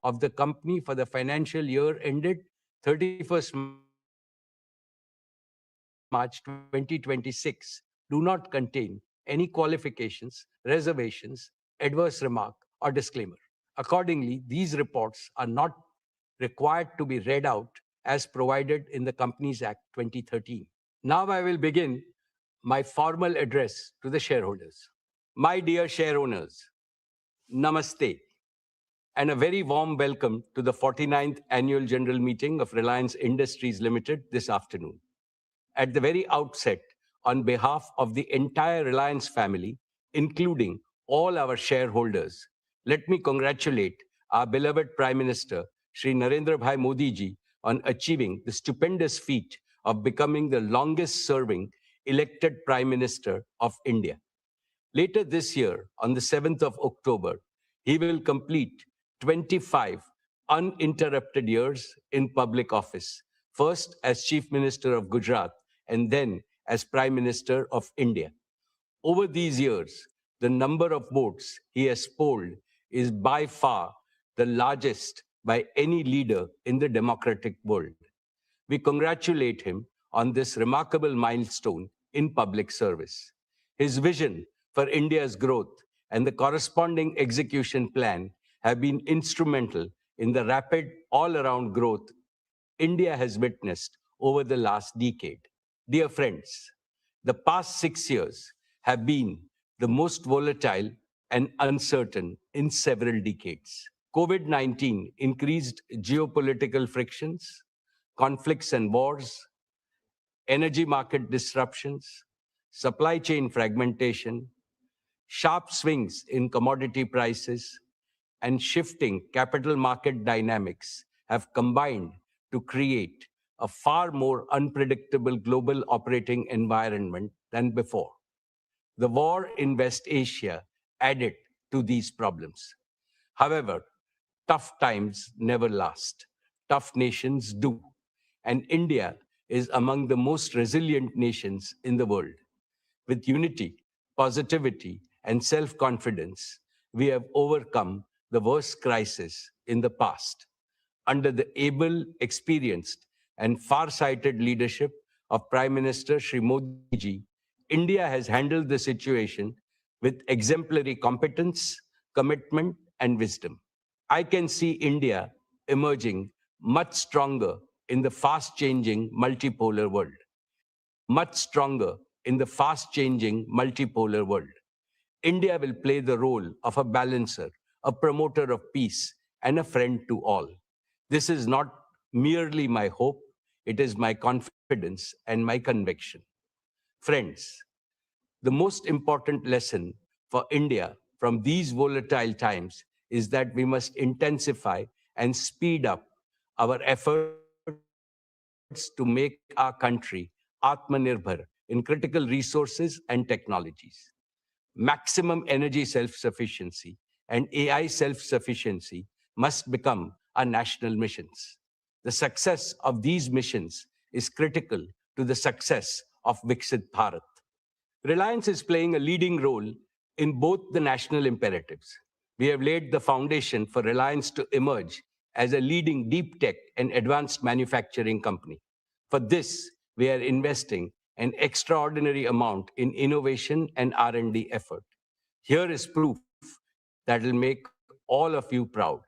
of the company for the financial year ended 31st March 2026 do not contain any qualifications, reservations, adverse remark, or disclaimer. Accordingly, these reports are not required to be read out as provided in the Companies Act 2013. Now I will begin my formal address to the shareholders. My dear shareowners, Namaste, and a very warm welcome to the 49th Annual General Meeting of Reliance Industries Limited this afternoon. At the very outset, on behalf of the entire Reliance family, including all our shareholders, let me congratulate our beloved Prime Minister, Shri Narendra Bhai Modi ji, on achieving the stupendous feat of becoming the longest-serving elected Prime Minister of India. Later this year, on the 7th of October, he will complete 25 uninterrupted years in public office, first as Chief Minister of Gujarat and then as Prime Minister of India. Over these years, the number of votes he has polled is by far the largest by any leader in the democratic world. We congratulate him on this remarkable milestone in public service. His vision for India's growth and the corresponding execution plan have been instrumental in the rapid all-around growth India has witnessed over the last decade. Dear friends, the past 6 years have been the most volatile and uncertain in several decades. COVID-19 increased geopolitical frictions, conflicts and wars, energy market disruptions, supply chain fragmentation, sharp swings in commodity prices, and shifting capital market dynamics have combined to create a far more unpredictable global operating environment than before. The war in West Asia added to these problems. However, tough times never last. Tough nations do. And India is among the most resilient nations in the world. With unity, positivity, and self-confidence, we have overcome the worst crisis in the past. Under the able, experienced, and far-sighted leadership of Prime Minister Shri Modi ji, India has handled the situation with exemplary competence, commitment, and wisdom. I can see India emerging much stronger in the fast-changing multipolar world. Much stronger in the fast-changing multipolar world. India will play the role of a balancer, a promoter of peace, and a friend to all. This is not merely my hope, it is my confidence and my conviction. Friends, the most important lesson for India from these volatile times is that we must intensify and speed up our efforts to make our country Atmanirbhar in critical resources and technologies. Maximum energy self-sufficiency and AI self-sufficiency must become our national missions. The success of these missions is critical to the success of Viksit Bharat. Reliance is playing a leading role in both the national imperatives. We have laid the foundation for Reliance to emerge as a leading deep tech and advanced manufacturing company. For this, we are investing an extraordinary amount in innovation and R&D effort. Here is proof that will make all of you proud.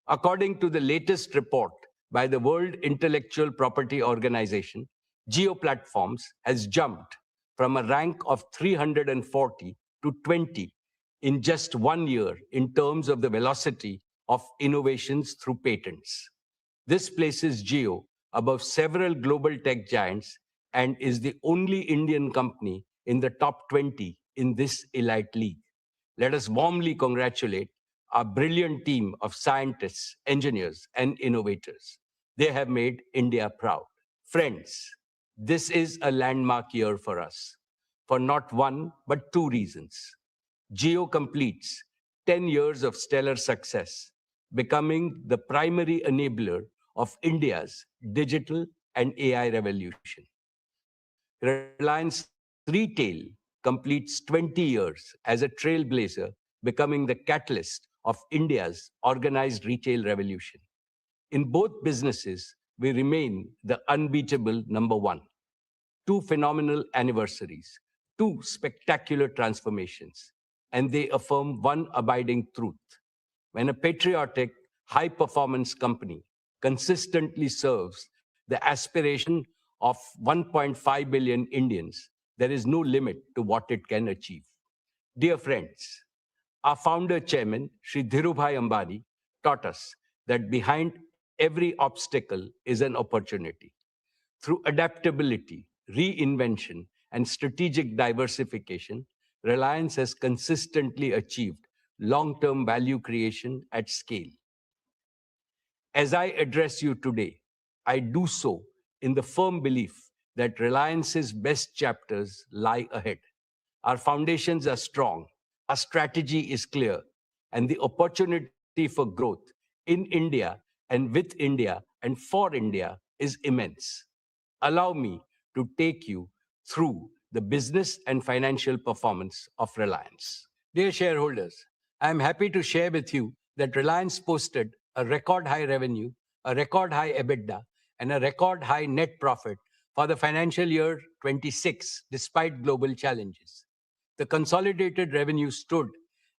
According to the latest report by the World Intellectual Property Organization, Jio Platforms has jumped from a rank of 340 to 20 in just 1 year in terms of the velocity of innovations through patents. This places Jio above several global tech giants and is the only Indian company in the top 20 in this elite league. Let us warmly congratulate our brilliant team of scientists, engineers, and innovators. They have made India proud. Friends, this is a landmark year for us, for not one, but two reasons. Jio completes 10 years of stellar success, becoming the primary enabler of India's digital and AI revolution. Reliance Retail completes 20 years as a trailblazer, becoming the catalyst of India's organized retail revolution. In both businesses, we remain the unbeatable number one. Two phenomenal anniversaries, two spectacular transformations, and they affirm one abiding truth. When a patriotic, high performance company consistently serves the aspiration of 1.5 billion Indians, there is no limit to what it can achieve. Dear friends, our founder chairman, Sri Dhirubhai Ambani, taught us that behind every obstacle is an opportunity. Through adaptability, reinvention, and strategic diversification, Reliance has consistently achieved long term value creation at scale. As I address you today, I do so in the firm belief that Reliance's best chapters lie ahead. Our foundations are strong, our strategy is clear, and the opportunity for growth in India and with India and for India is immense. Allow me to take you through the business and financial performance of Reliance. Dear shareholders, I am happy to share with you that Reliance posted a record high revenue, a record high EBITDA, and a record high net profit for the financial year 26, despite global challenges. The consolidated revenue stood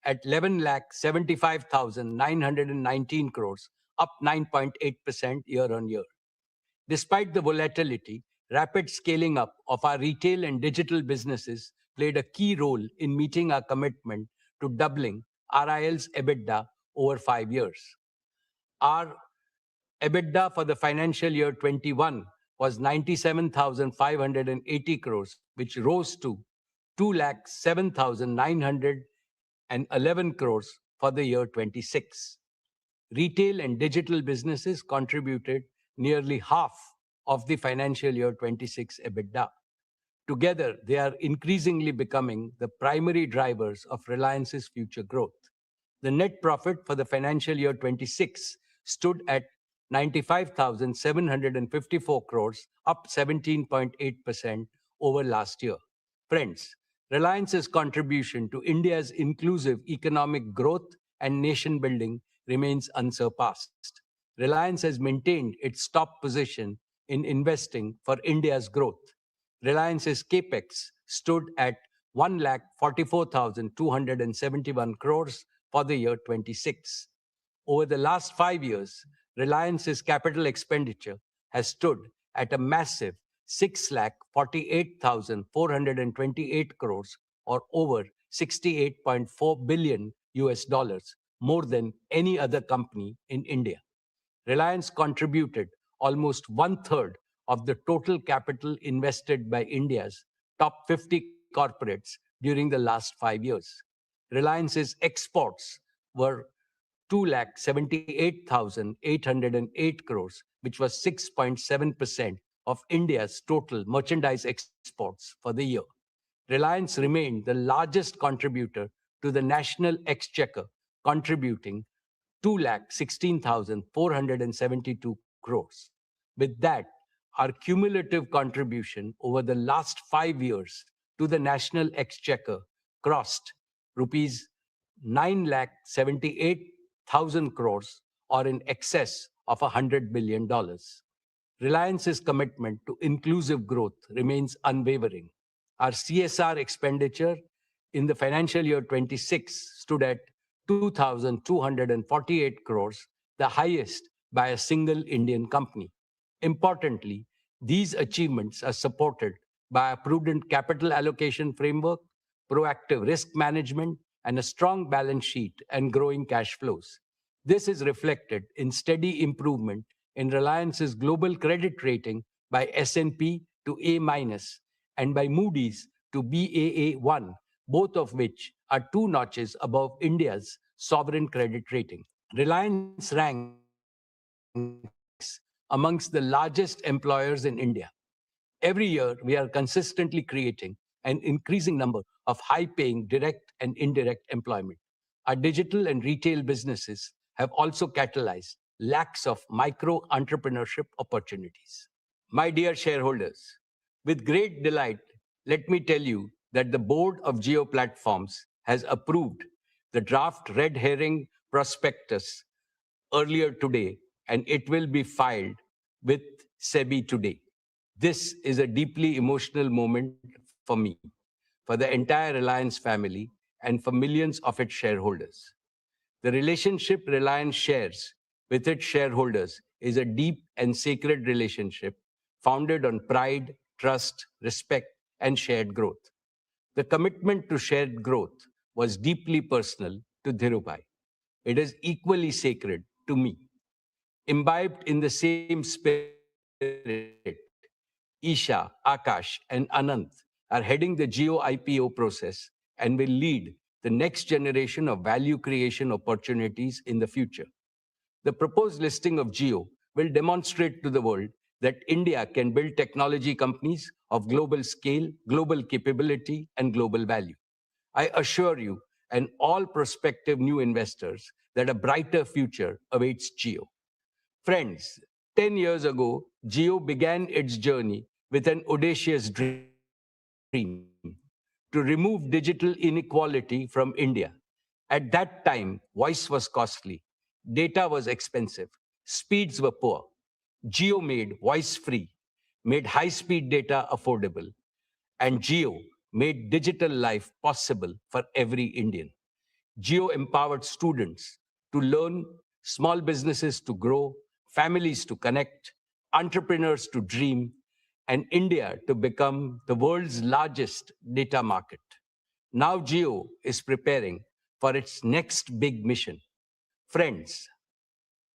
at 11,75,919 crores, up 9.8% year on year. Despite the volatility, rapid scaling up of our retail and digital businesses played a key role in meeting our commitment to doubling RIL's EBITDA over 5 years. Our EBITDA for the financial year 21 was 97,580 crores, which rose to 2,07,911 crores for the year 26. Retail and digital businesses contributed nearly half of the financial year 26 EBITDA. Together, they are increasingly becoming the primary drivers of Reliance's future growth. The net profit for the financial year 26 stood at 95,754 crores, up 17.8% over last year. Friends, Reliance's contribution to India's inclusive economic growth and nation building remains unsurpassed. Reliance has maintained its top position in investing for India's growth. Reliance's capex stood at 1,44,271 crores for the year 26. Over the last 5 years, Reliance's capital expenditure has stood at a massive 6,48,428 crores, or over 68.4 billion US dollars, more than any other company in India. Reliance contributed almost one third of the total capital invested by India's top 50 corporates during the last 5 years. Reliance's exports were 2,78,808 crores, which was 6.7% of India's total merchandise exports for the year. Reliance remained the largest contributor to the national exchequer, contributing 2,16,472 crores. With that, our cumulative contribution over the last 5 years to the national exchequer crossed rupees 9,78,000 crores, or in excess of $100 billion. Reliance's commitment to inclusive growth remains unwavering. Our CSR expenditure in the financial year 26 stood at 2,248 crores, the highest by a single Indian company. Importantly, these achievements are supported by a prudent capital allocation framework, proactive risk management, and a strong balance sheet and growing cash flows. This is reflected in steady improvement in Reliance's global credit rating by S&P to A- and by Moody's to Baa1, both of which are two notches above India's sovereign credit rating. Reliance ranks amongst the largest employers in India. Every year, we are consistently creating an increasing number of high-paying direct and indirect employment. Our digital and retail businesses have also catalyzed lakhs of micro-entrepreneurship opportunities. My dear shareholders, with great delight, let me tell you that the board of Jio Platforms has approved the draft red herring prospectus earlier today, and it will be filed with SEBI today. This is a deeply emotional moment for me, for the entire Reliance family, and for millions of its shareholders. The relationship Reliance shares with its shareholders is a deep and sacred relationship founded on pride, trust, respect, and shared growth. The commitment to shared growth was deeply personal to Dhirubhai. It is equally sacred to me. Imbibed in the same spirit, Isha, Akash, and Anant are heading the Jio IPO process and will lead the next generation of value creation opportunities in the future. The proposed listing of Jio will demonstrate to the world that India can build technology companies of global scale, global capability, and global value. I assure you and all prospective new investors that a brighter future awaits Jio. Friends, 10 years ago, Jio began its journey with an audacious dream to remove digital inequality from India. At that time, voice was costly, data was expensive, speeds were poor. Jio made voice free, made high speed data affordable, and Jio made digital life possible for every Indian. Geo empowered students to learn, small businesses to grow, families to connect, entrepreneurs to dream, and India to become the world's largest data market. Now Geo is preparing for its next big mission. Friends,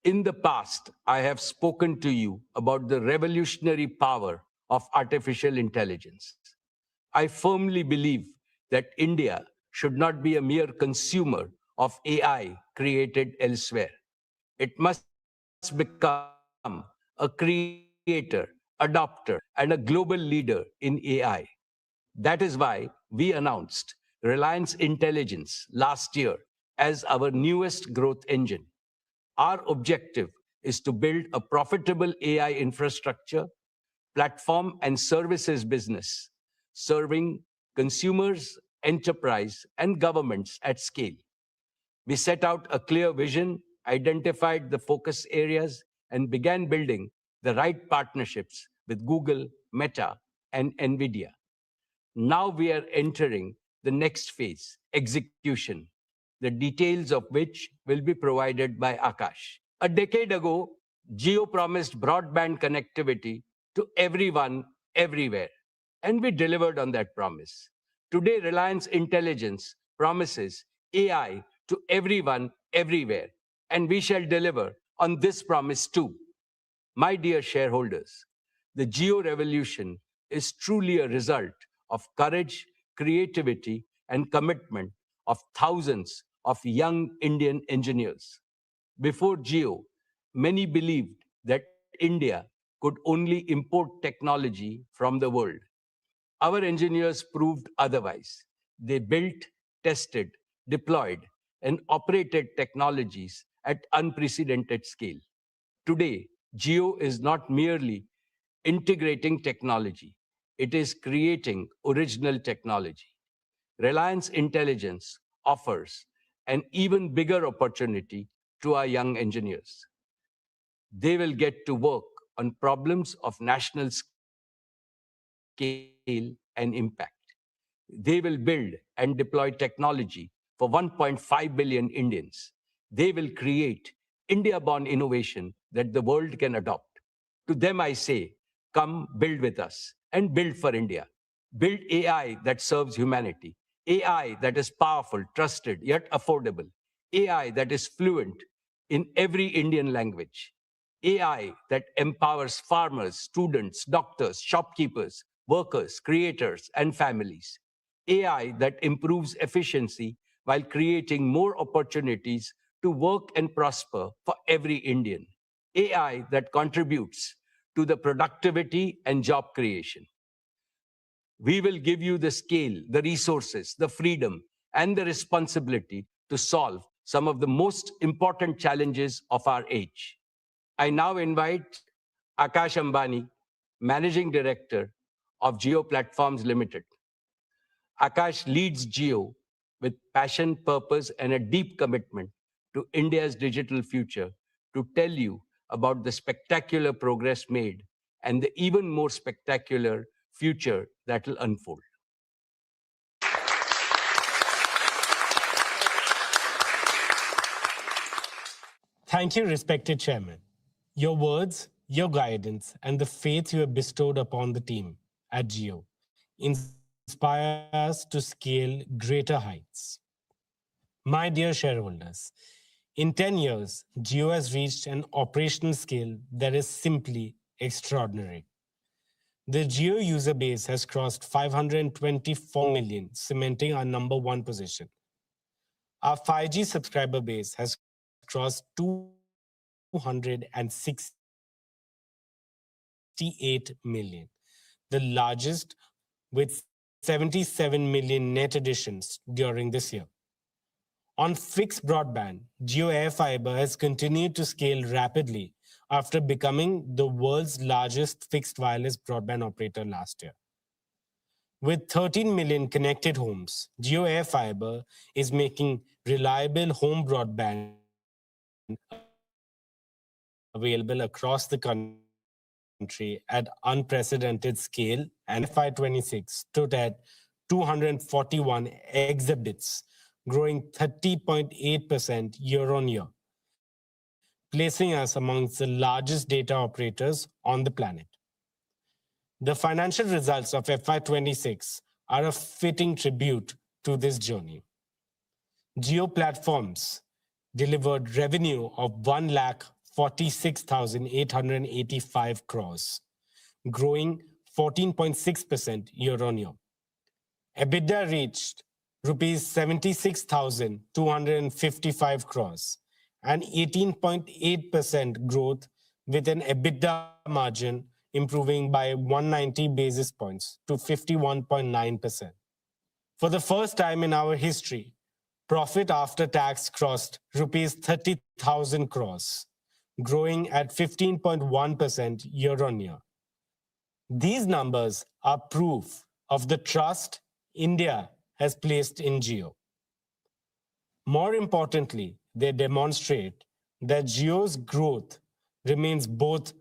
in the past, I have spoken to you about the revolutionary power of artificial intelligence. I firmly believe that India should not be a mere consumer of AI created elsewhere. It must become a creator, adopter, and a global leader in AI. That is why we announced Reliance Intelligence last year as our newest growth engine. Our objective is to build a profitable AI infrastructure, platform, and services business, serving consumers, enterprise, and governments at scale. We set out a clear vision, identified the focus areas, and began building the right partnerships with Google, Meta, and NVIDIA. Now we are entering the next phase, execution, the details of which will be provided by Akash. A decade ago, Jio promised broadband connectivity to everyone, everywhere, and we delivered on that promise. Today, Reliance Intelligence promises AI to everyone, everywhere, and we shall deliver on this promise too. My dear shareholders, the Geo revolution is truly a result of courage, creativity, and commitment of thousands of young Indian engineers. Before Geo, many believed that India could only import technology from the world. Our engineers proved otherwise. They built, tested, deployed, and operated technologies at unprecedented scale. Today, Geo is not merely integrating technology, it is creating original technology. Reliance Intelligence offers an even bigger opportunity to our young engineers. They will get to work on problems of national scale and impact. They will build and deploy technology for 1.5 billion Indians. They will create India born innovation that the world can adopt. To them, I say, come build with us and build for India. Build AI that serves humanity, AI that is powerful, trusted, yet affordable, AI that is fluent in every Indian language, AI that empowers farmers, students, doctors, shopkeepers, workers, creators, and families. AI that improves efficiency while creating more opportunities to work and prosper for every Indian. AI that contributes to the productivity and job creation. We will give you the scale, the resources, the freedom, and the responsibility to solve some of the most important challenges of our age. I now invite Akash Ambani, Managing Director of Jio Platforms Limited. Akash leads Jio with passion, purpose, and a deep commitment to India's digital future to tell you about the spectacular progress made and the even more spectacular future that will unfold. Thank you, respected Chairman. Your words, your guidance, and the faith you have bestowed upon the team at Jio inspire us to scale greater heights. My dear shareholders, in 10 years, Jio has reached an operational scale that is simply extraordinary. The Jio user base has crossed 524 million, cementing our number one position. Our 5G subscriber base has crossed 268 million, the largest, with 77 million net additions during this year. On fixed broadband, Jio AirFiber has continued to scale rapidly after becoming the world's largest fixed wireless broadband operator last year. With 13 million connected homes, Jio AirFiber is making reliable home broadband available across the country at unprecedented scale, and FY26 stood at 241 exabytes, growing 30.8% year-on-year, placing us amongst the largest data operators on the planet. The financial results of FY26 are a fitting tribute to this journey. Jio Platforms delivered revenue of 1,46,885 crores, growing 14.6% year-on-year. EBITDA reached rupees 76,255 crores, an 18.8% growth, with an EBITDA margin improving by 190 basis points to 51.9%. For the first time in our history, profit after tax crossed rupees 30,000 crores, growing at 15.1% year-on-year. These numbers are proof of the trust India has placed in Jio. More importantly, they demonstrate that Jio's growth remains both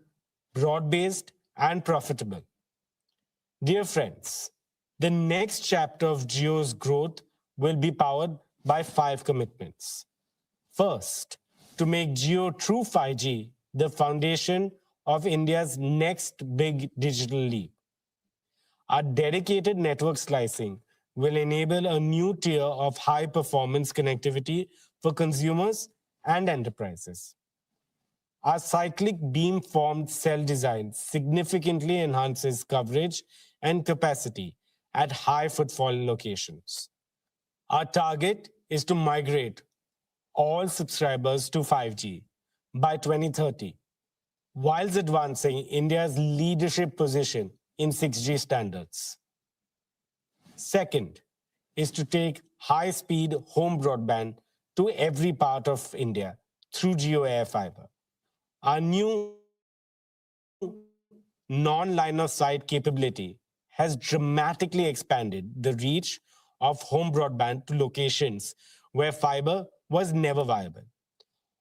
broad-based and profitable. Dear friends, the next chapter of Jio's growth will be powered by 5 commitments. First, to make Jio True 5G the foundation of India's next big digital leap. Our dedicated network slicing will enable a new tier of high-performance connectivity for consumers and enterprises. Our cyclic beam-formed cell design significantly enhances coverage and capacity at high-footfall locations. Our target is to migrate all subscribers to 5G by 2030, whilst advancing India's leadership position in 6G standards. Second is to take high-speed home broadband to every part of India through Jio AirFiber. Our new non-line of sight capability has dramatically expanded the reach of home broadband to locations where fiber was never viable.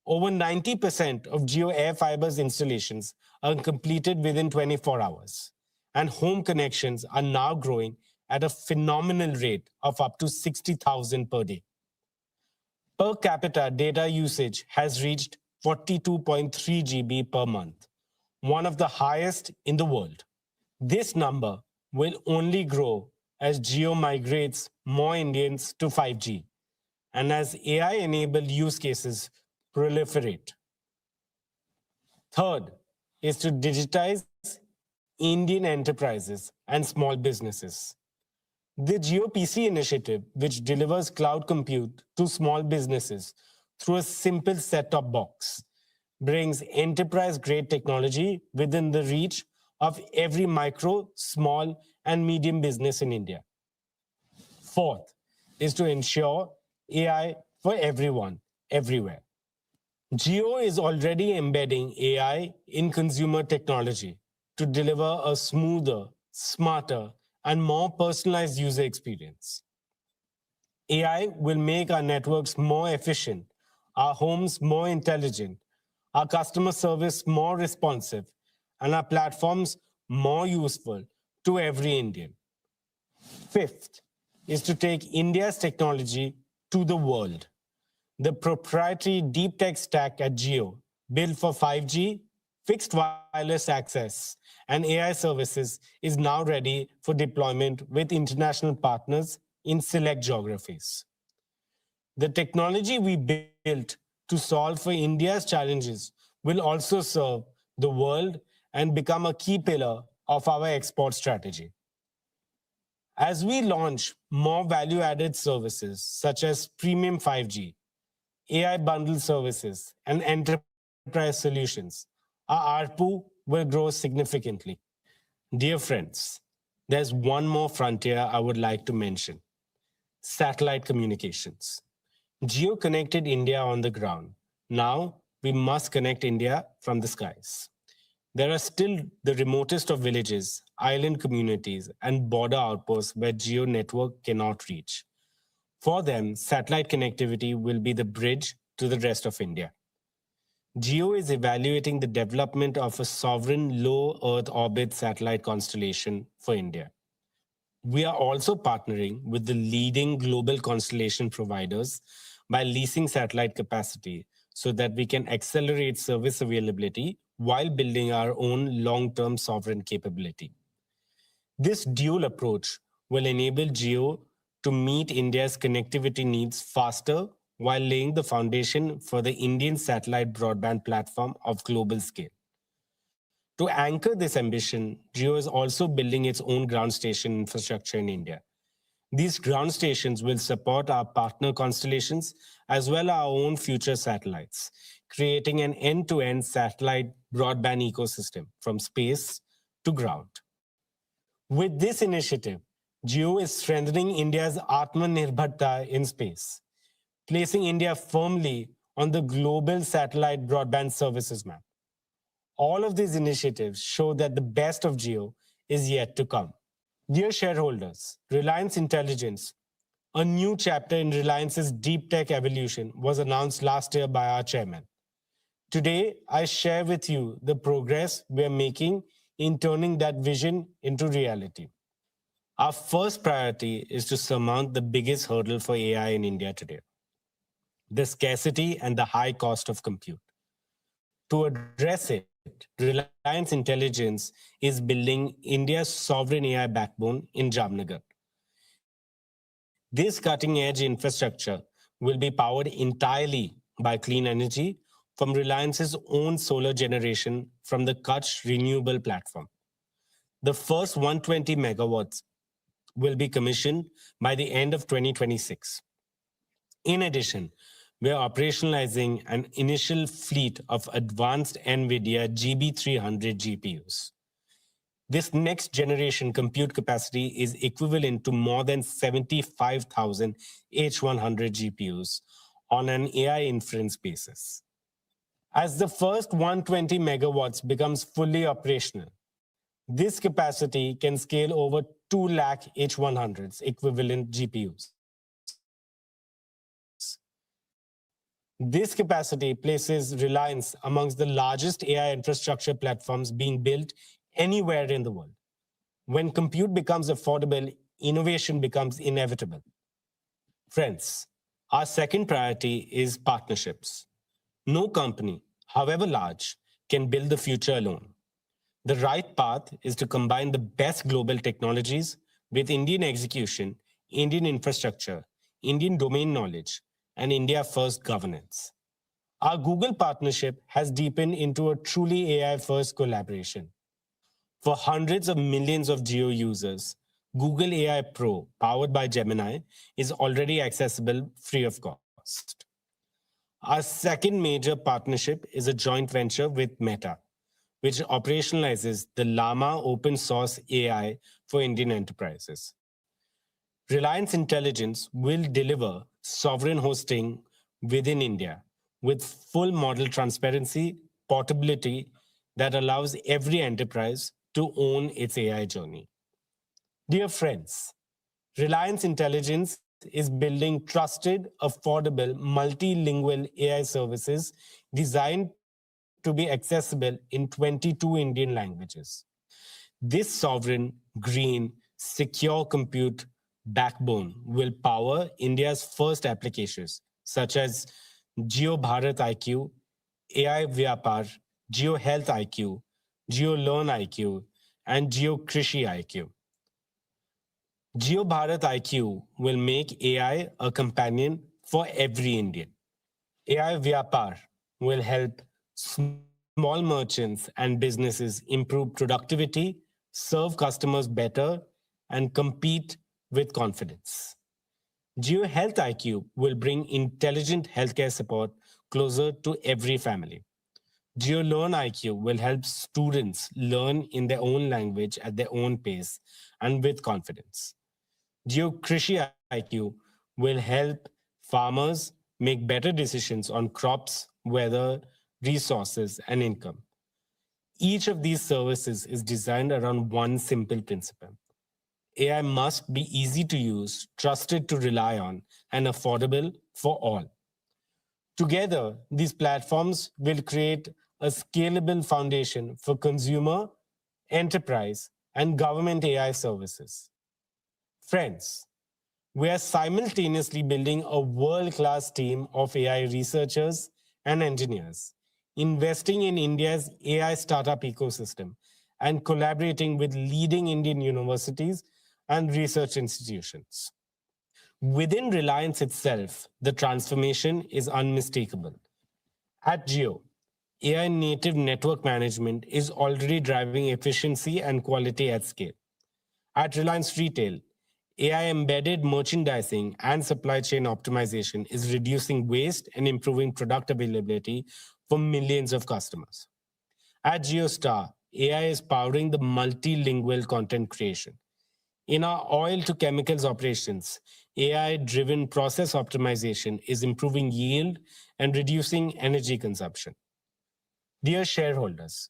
Over 90% of Jio AirFiber's installations are completed within 24 hours, and home connections are now growing at a phenomenal rate of up to 60,000 per day. Per capita data usage has reached 42.3 GB per month, one of the highest in the world. This number will only grow as Jio migrates more Indians to 5G and as AI-enabled use cases proliferate. Third is to digitize Indian enterprises and small businesses. The JioPC initiative, which delivers cloud compute to small businesses through a simple set-top box, brings enterprise-grade technology within the reach of every micro, small, and medium business in India. Fourth is to ensure AI for everyone, everywhere. Jio is already embedding AI in consumer technology to deliver a smoother, smarter, and more personalized user experience. AI will make our networks more efficient, our homes more intelligent, our customer service more responsive, and our platforms more useful to every Indian. Fifth is to take India's technology to the world. The proprietary deep tech stack at Jio, built for 5G, fixed wireless access, and AI services, is now ready for deployment with international partners in select geographies. The technology we built to solve for India's challenges will also serve the world and become a key pillar of our export strategy. As we launch more value added services such as premium 5G, AI bundle services, and enterprise solutions, our ARPU will grow significantly. Dear friends, there's one more frontier I would like to mention: satellite communications. Geo connected India on the ground. Now we must connect India from the skies. There are still the remotest of villages, island communities, and border outposts where geo network cannot reach. For them, satellite connectivity will be the bridge to the rest of India. Geo is evaluating the development of a sovereign low Earth orbit satellite constellation for India. We are also partnering with the leading global constellation providers by leasing satellite capacity so that we can accelerate service availability while building our own long term sovereign capability. This dual approach will enable Geo to meet India's connectivity needs faster while laying the foundation for the Indian satellite broadband platform of global scale. To anchor this ambition, Jio is also building its own ground station infrastructure in India. These ground stations will support our partner constellations as well as our own future satellites, creating an end-to-end satellite broadband ecosystem from space to ground. With this initiative, Jio is strengthening India's Atmanirbharta in space, placing India firmly on the global satellite broadband services map. All of these initiatives show that the best of Jio is yet to come. Dear shareholders, Reliance Intelligence, a new chapter in Reliance's deep tech evolution, was announced last year by our chairman. Today, I share with you the progress we are making in turning that vision into reality. Our first priority is to surmount the biggest hurdle for AI in India today: the scarcity and the high cost of compute. To address it, Reliance Intelligence is building India's sovereign AI backbone in Jamnagar. This cutting edge infrastructure will be powered entirely by clean energy from Reliance's own solar generation from the Kutch Renewable Platform. The first 120 megawatts will be commissioned by the end of 2026. In addition, we are operationalizing an initial fleet of advanced NVIDIA GB300 GPUs. This next generation compute capacity is equivalent to more than 75,000 H100 GPUs on an AI inference basis. As the first 120 megawatts becomes fully operational, this capacity can scale over 2 lakh H100s equivalent GPUs. This capacity places Reliance amongst the largest AI infrastructure platforms being built anywhere in the world. When compute becomes affordable, innovation becomes inevitable. Friends, our second priority is partnerships. No company, however large, can build the future alone. The right path is to combine the best global technologies with Indian execution, Indian infrastructure, Indian domain knowledge, and India first governance. Our Google partnership has deepened into a truly AI first collaboration. For hundreds of millions of Geo users, Google AI Pro, powered by Gemini, is already accessible free of cost. Our second major partnership is a joint venture with Meta, which operationalizes the Llama open source AI for Indian enterprises. Reliance Intelligence will deliver sovereign hosting within India with full model transparency, portability that allows every enterprise to own its AI journey. Dear friends, Reliance Intelligence is building trusted, affordable, multilingual AI services designed to be accessible in 22 Indian languages. This sovereign, green, secure compute backbone will power India's first applications such as Jio Bharat IQ, AI Vyapar, Jio Health IQ, Jio Learn IQ, and Jio Krishi IQ. Jio Bharat IQ will make AI a companion for every Indian. AI Vyapar will help small merchants and businesses improve productivity, serve customers better, and compete with confidence. Geo Health IQ will bring intelligent healthcare support closer to every family. Geo Learn IQ will help students learn in their own language at their own pace and with confidence. Geo Krishi IQ will help farmers make better decisions on crops, weather, resources, and income. Each of these services is designed around one simple principle. AI must be easy to use, trusted to rely on, and affordable for all. Together, these platforms will create a scalable foundation for consumer, enterprise, and government AI services. Friends, we are simultaneously building a world class team of AI researchers and engineers, investing in India's AI startup ecosystem, and collaborating with leading Indian universities and research institutions. Within Reliance itself, the transformation is unmistakable. At Jio, AI native network management is already driving efficiency and quality at scale. At Reliance Retail, AI embedded merchandising and supply chain optimization is reducing waste and improving product availability for millions of customers. At GeoStar, AI is powering the multilingual content creation. In our oil to chemicals operations, AI driven process optimization is improving yield and reducing energy consumption. Dear shareholders,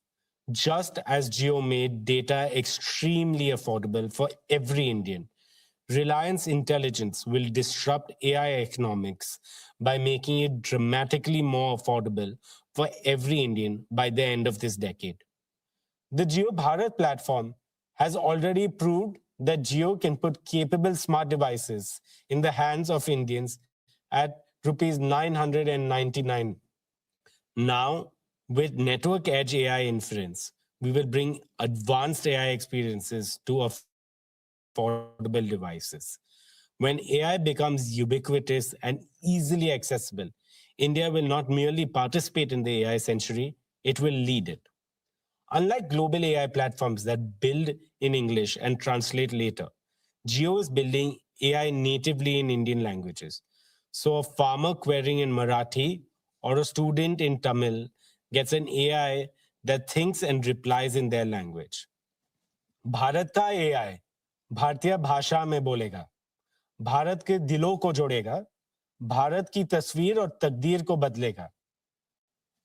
just as Jio made data extremely affordable for every Indian, Reliance Intelligence will disrupt AI economics by making it dramatically more affordable for every Indian by the end of this decade. The Jio Bharat platform has already proved that Jio can put capable smart devices in the hands of Indians at rupees 999. Now, with Network Edge AI inference, we will bring advanced AI experiences to affordable devices. When AI becomes ubiquitous and easily accessible, India will not merely participate in the AI century, it will lead it. Unlike global AI platforms that build in English and translate later, Jio is building AI natively in Indian languages. So a farmer querying in Marathi or a student in Tamil gets an AI that thinks and replies in their language. Bharat का AI भारतीय भाषा में बोलेगा, भारत के दिलों को जोड़ेगा, भारत की तस्वीर और तकदीर को बदलेगा.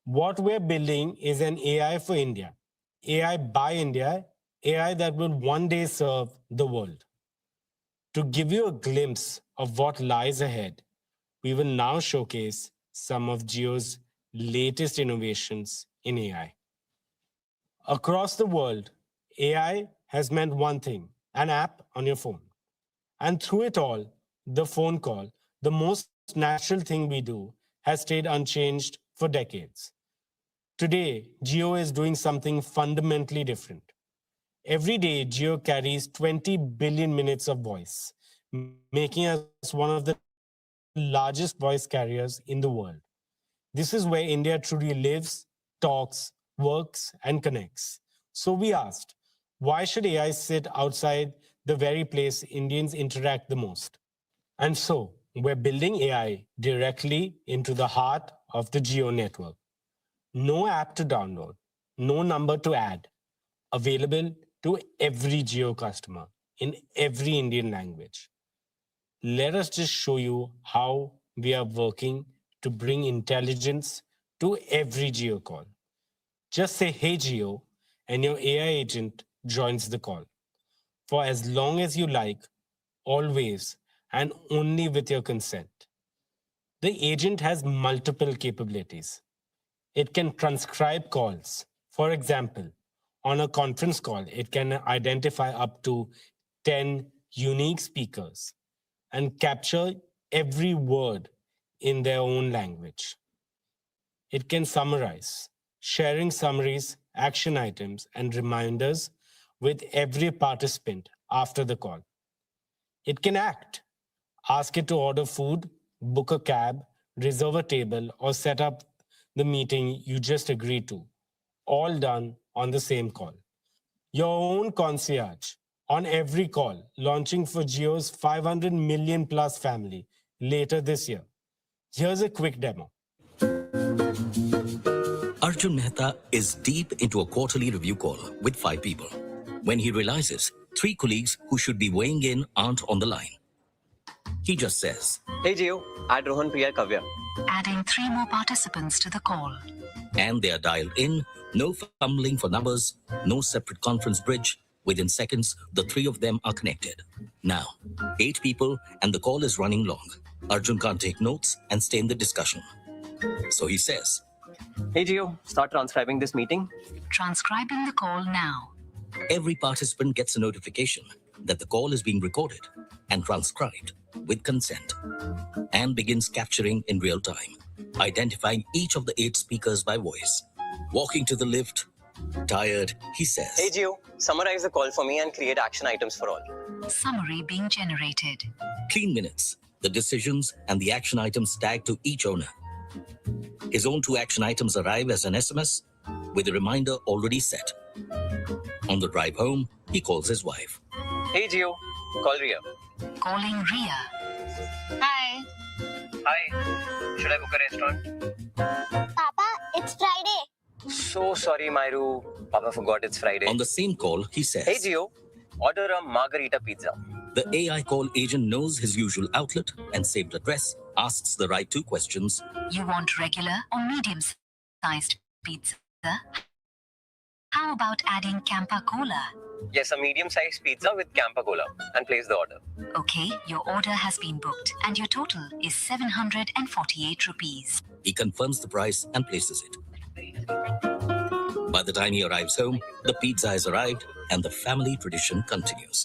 What we're building is an AI for India, AI by India, AI that will one day serve the world. To give you a glimpse of what lies ahead, we will now showcase some of Jio's latest innovations in AI. Across the world, AI has meant one thing: an app on your phone. And through it all, the phone call, the most natural thing we do, has stayed unchanged for decades. Today, Jio is doing something fundamentally different. Every day, Jio carries 20 billion minutes of voice, making us one of the largest voice carriers in the world. This is where India truly lives, talks, works, and connects. So we asked, why should AI sit outside the very place Indians interact the most? And so we're building AI directly into the heart of the Geo network. No app to download, no number to add, available to every Geo customer in every Indian language. Let us just show you how we are working to bring intelligence to every Geo call. Just say, "Hey Geo," and your AI agent joins the call. For as long as you like, always, and only with your consent. The agent has multiple capabilities. It can transcribe calls. For example, on a conference call, it can identify up to 10 unique speakers and capture every word in their own language. It can summarize, sharing summaries, action items, and reminders with every participant after the call. It can act. Ask it to order food, book a cab, reserve a table, or set up the meeting you just agreed to, all done on the same call. Your own concierge on every call, launching for Jio's 500 million plus family later this year. Here's a quick demo. Arjun Mehta is deep into a quarterly review call with 5 people when he realizes 3 colleagues who should be weighing in aren't on the line. He just says, "Hey Jio, add Rohan, Priya, Kavya." Adding 3 more participants to the call. and they are dialed in, no fumbling for numbers, no separate conference bridge. Within seconds, the 3 of them are connected. Now, 8 people and the call is running long. Arjun can't take notes and stay in the discussion. So he says, "Hey Jio, start transcribing this meeting." Transcribing the call now. Every participant gets a notification that the call is being recorded and transcribed with consent and begins capturing in real time, identifying each of the 8 speakers by voice. Walking to the lift, tired, he says, "Hey Jio, summarize the call for me and create action items for all." Summary being generated. clean minutes, the decisions and the action items tagged to each owner. His own 2 action items arrive as an SMS with a reminder already set. On the drive home, he calls his wife. "Hey Jio, call Ria." Calling Ria. Hi. "Hi, should I book a restaurant?" Papa, it's Friday. "So sorry, Myru. Papa forgot it's Friday." On the same call, he says, "Hey Jio, order a margarita pizza." The AI call agent knows his usual outlet and saved address, asks the right 2 questions. You want regular or medium-sized pizza? How about adding Campa Cola? "Yes, a medium-sized pizza with Campa Cola," and place the order. Okay, your order has been booked and your total is 748 rupees. He confirms the price and places it. By the time he arrives home, the pizza has arrived and the family tradition continues.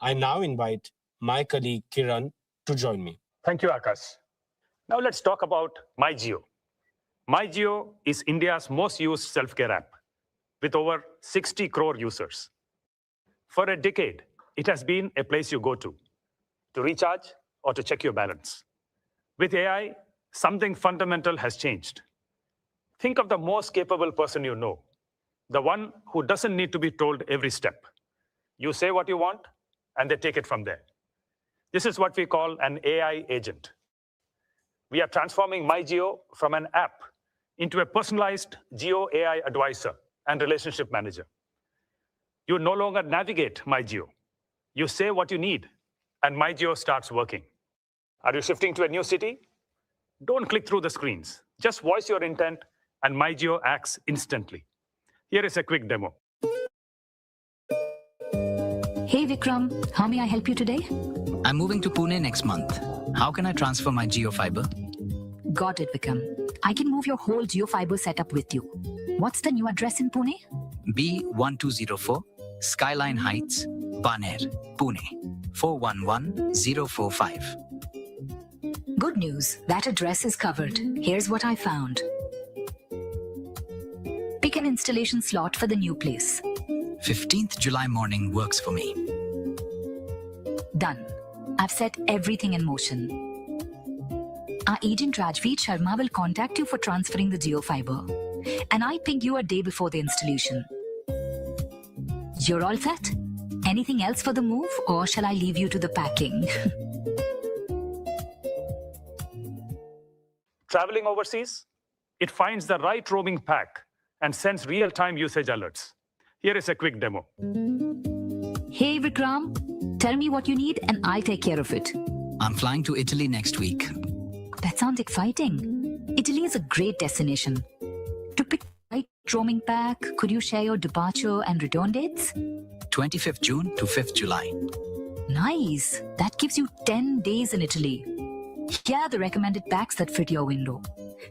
I now invite my colleague Kiran to join me. Thank you, Akash. Now let's talk about MyJio. MyJio is India's most used self-care app with over 60 crore users. For a decade, it has been a place you go to recharge or to check your balance. With AI, something fundamental has changed. Think of the most capable person you know, the one who doesn't need to be told every step. You say what you want, and they take it from there. This is what we call an AI agent. We are transforming MyJio from an app into a personalized Jio AI advisor and relationship manager. You no longer navigate MyJio. You say what you need, and MyJio starts working. Are you shifting to a new city? Don't click through the screens. Just voice your intent, and MyJio acts instantly. Here is a quick demo. Hey Vikram, how may I help you today? I'm moving to Pune next month. How can I transfer my Jio fiber? Got it, Vikram. I can move your whole Jio fiber setup with you. What's the new address in Pune? B1204, Skyline Heights, Baner, Pune, 411045. Good news, that address is covered. Here's what I found. Pick an installation slot for the new place. 15th July morning works for me. Done. I've set everything in motion. Our agent Rajveer Sharma will contact you for transferring the Jio fiber. And I ping you a day before the installation. You're all set? Anything else for the move, or shall I leave you to the packing? Traveling overseas? It finds the right roaming pack and sends real-time usage alerts. Here is a quick demo. Hey Vikram, tell me what you need and I'll take care of it. I'm flying to Italy next week. That sounds exciting. Italy is a great destination. To pick the right roaming pack, could you share your departure and return dates? 25th June to 5th July. Nice. That gives you 10 days in Italy. Here are the recommended packs that fit your window.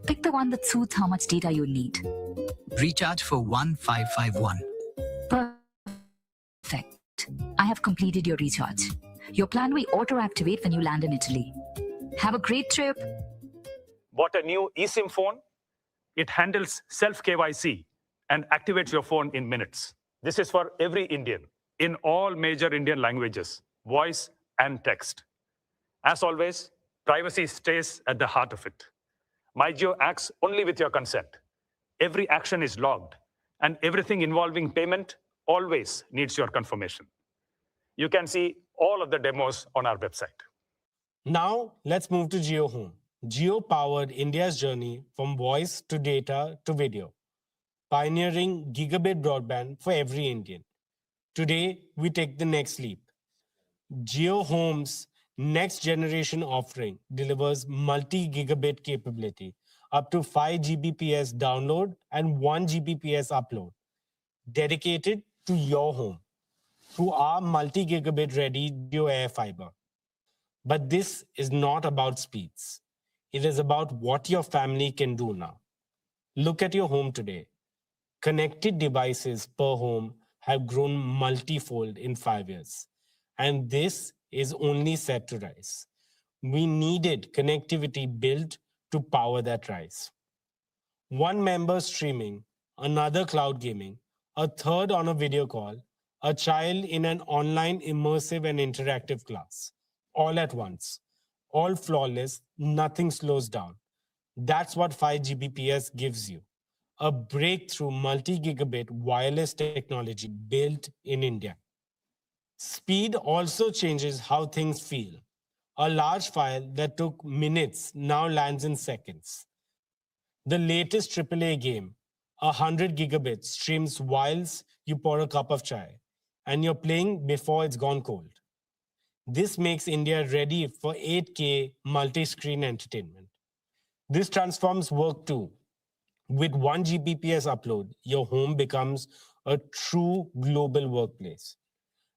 Pick the one that suits how much data you need. Recharge for 1551. Perfect. I have completed your recharge. Your plan will auto-activate when you land in Italy. Have a great trip. Bought a new eSIM phone? It handles self-KYC and activates your phone in minutes. This is for every Indian in all major Indian languages, voice and text. As always, privacy stays at the heart of it. MyJio acts only with your consent. Every action is logged, and everything involving payment always needs your confirmation. You can see all of the demos on our website. Now, let's move to Jio Home. Jio powered India's journey from voice to data to video, pioneering gigabit broadband for every Indian. Today, we take the next leap. Jio Home's next generation offering delivers multi-gigabit capability, up to 5 Gbps download and 1 Gbps upload, dedicated to your home through our multi-gigabit ready Jio Air Fiber. But this is not about speeds. It is about what your family can do now. Look at your home today. Connected devices per home have grown multifold in 5 years. And this is only set to rise. We needed connectivity built to power that rise. One member streaming, another cloud gaming, a third on a video call, a child in an online immersive and interactive class, all at once, all flawless, nothing slows down. That's what 5 Gbps gives you. A breakthrough multi-gigabit wireless technology built in India. Speed also changes how things feel. A large file that took minutes now lands in seconds. The latest AAA game, 100 gigabits, streams whilst you pour a cup of chai, and you're playing before it's gone cold. This makes India ready for 8K multi-screen entertainment. This transforms work too. With 1 Gbps upload, your home becomes a true global workplace.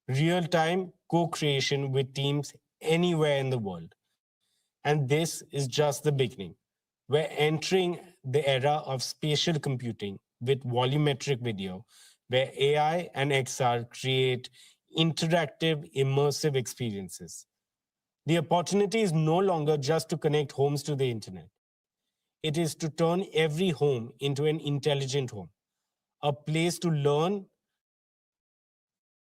Real-time co-creation with teams anywhere in the world. And this is just the beginning. We're entering the era of spatial computing with volumetric video, where AI and XR create interactive, immersive experiences. The opportunity is no longer just to connect homes to the internet. It is to turn every home into an intelligent home, a place to learn,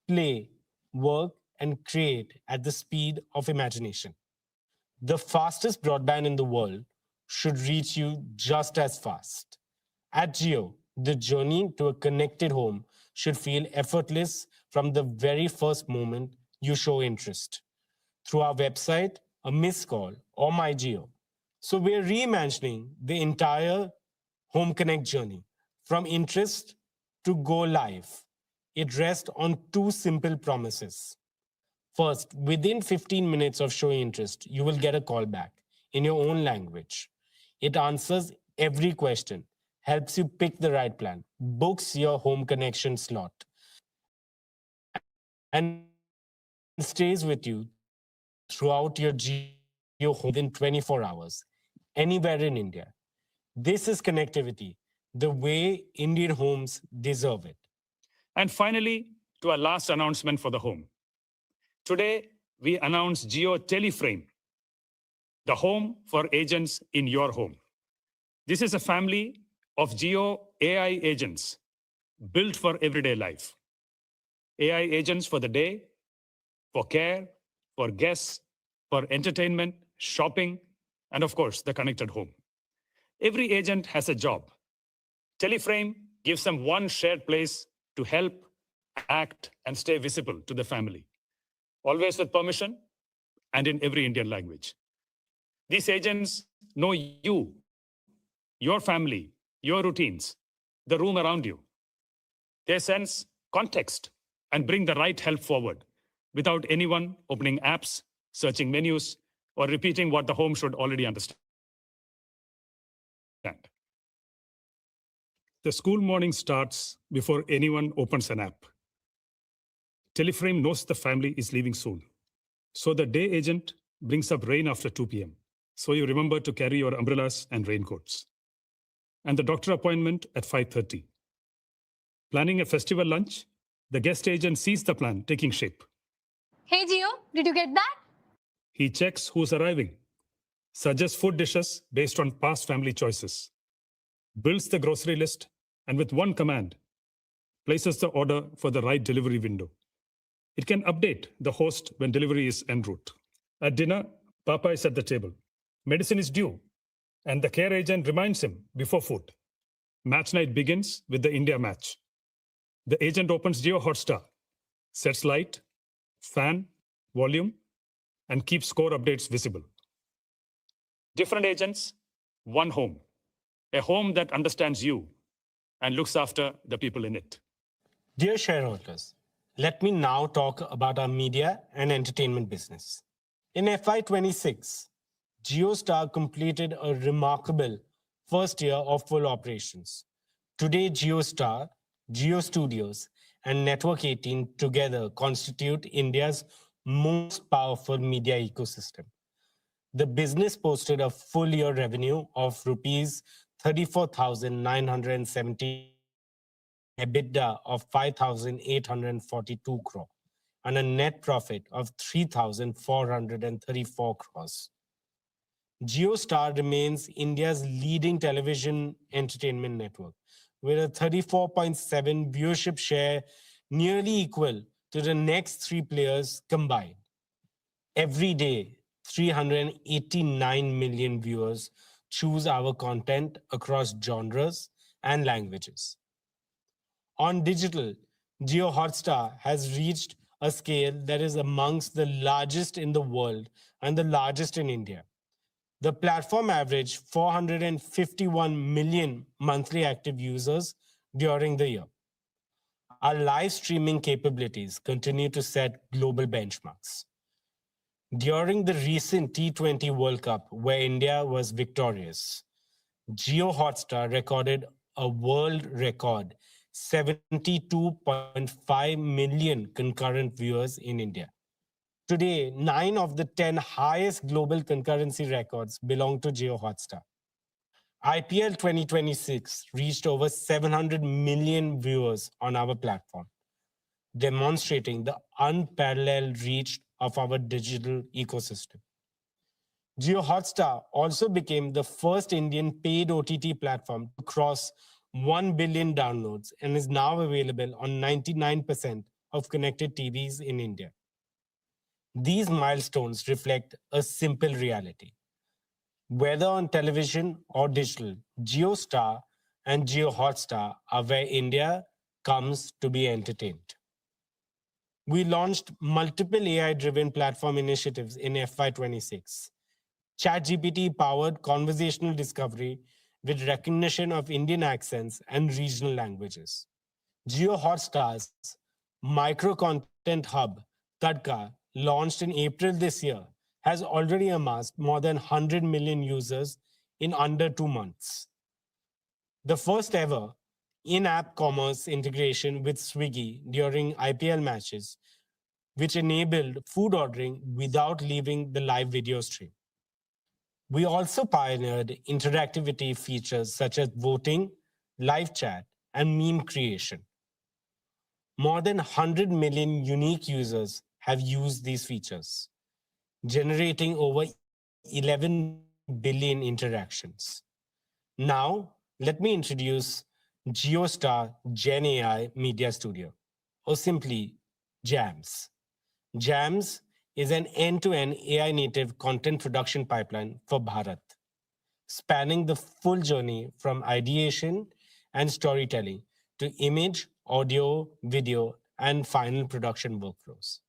play, work, and create at the speed of imagination. The fastest broadband in the world should reach you just as fast. At Jio, the journey to a connected home should feel effortless from the very first moment you show interest. Through our website, a missed call, or MyJio. So we're reimagining the entire Home Connect journey from interest to go live. It rests on 2 simple promises. First, within 15 minutes of showing interest, you will get a call back in your own language. It answers every question, helps you pick the right plan, books your home connection slot, and stays with you throughout your Jio home within 24 hours, anywhere in India. This is connectivity, the way Indian homes deserve it. And finally, to our last announcement for the home. Today, we announce Jio Teleframe, the home for agents in your home. This is a family of Jio AI agents built for everyday life. AI agents for the day, for care, for guests, for entertainment, shopping, and of course, the connected home. Every agent has a job. Teleframe gives them one shared place to help, act, and stay visible to the family, always with permission and in every Indian language. These agents know you, your family, your routines, the room around you. They sense context and bring the right help forward without anyone opening apps, searching menus, or repeating what the home should already understand. The school morning starts before anyone opens an app. Teleframe knows the family is leaving soon. So the day agent brings up rain after 2 p.m. So you remember to carry your umbrellas and raincoats. And the doctor appointment at 5:30. Planning a festival lunch, the guest agent sees the plan taking shape. Hey Jio, did you get that? He checks who's arriving, suggests food dishes based on past family choices, builds the grocery list, and with one command, places the order for the right delivery window. It can update the host when delivery is en route. At dinner, Papa is at the table. Medicine is due, and the care agent reminds him before food. Match night begins with the India match. The agent opens Jio Hotstar, sets light, fan, volume, and keeps score updates visible. Different agents, one home. A home that understands you and looks after the people in it. Dear shareholders, let me now talk about our media and entertainment business. In FY26, JioStar completed a remarkable first year of full operations. Today, JioStar, Jio Studios, and Network 18 together constitute India's most powerful media ecosystem. The business posted a full year revenue of rupees 34,970, EBITDA of 5,842 crore, and a net profit of 3,434 crores. JioStar remains India's leading television entertainment network, with a 34.7% viewership share, nearly equal to the next three players combined. Every day, 389 million viewers choose our content across genres and languages. On digital, Jio Hotstar has reached a scale that is amongst the largest in the world and the largest in India. The platform averaged 451 million monthly active users during the year. Our live streaming capabilities continue to set global benchmarks. During the recent T20 World Cup, where India was victorious, Jio Hotstar recorded a world record 72.5 million concurrent viewers in India. Today, 9 of the 10 highest global concurrency records belong to Jio Hotstar. IPL 2026 reached over 700 million viewers on our platform, demonstrating the unparalleled reach of our digital ecosystem. Jio Hotstar also became the first Indian paid OTT platform to cross 1 billion downloads and is now available on 99% of connected TVs in India. These milestones reflect a simple reality. Whether on television or digital, JioStar and Jio Hotstar are where India comes to be entertained. We launched multiple AI-driven platform initiatives in FY26. ChatGPT-powered conversational discovery with recognition of Indian accents and regional languages. Jio Hotstar's micro-content hub, Tadka, launched in April this year, has already amassed more than 100 million users in under 2 months. The first ever in-app commerce integration with Swiggy during IPL matches, which enabled food ordering without leaving the live video stream. We also pioneered interactivity features such as voting, live chat, and meme creation. More than 100 million unique users have used these features, generating over 11 billion interactions. Now, let me introduce JioStar Gen AI Media Studio, or simply JAMS. JAMS is an end-to-end AI-native content production pipeline for Bharat, spanning the full journey from ideation and storytelling to image, audio, video, and final production workflows.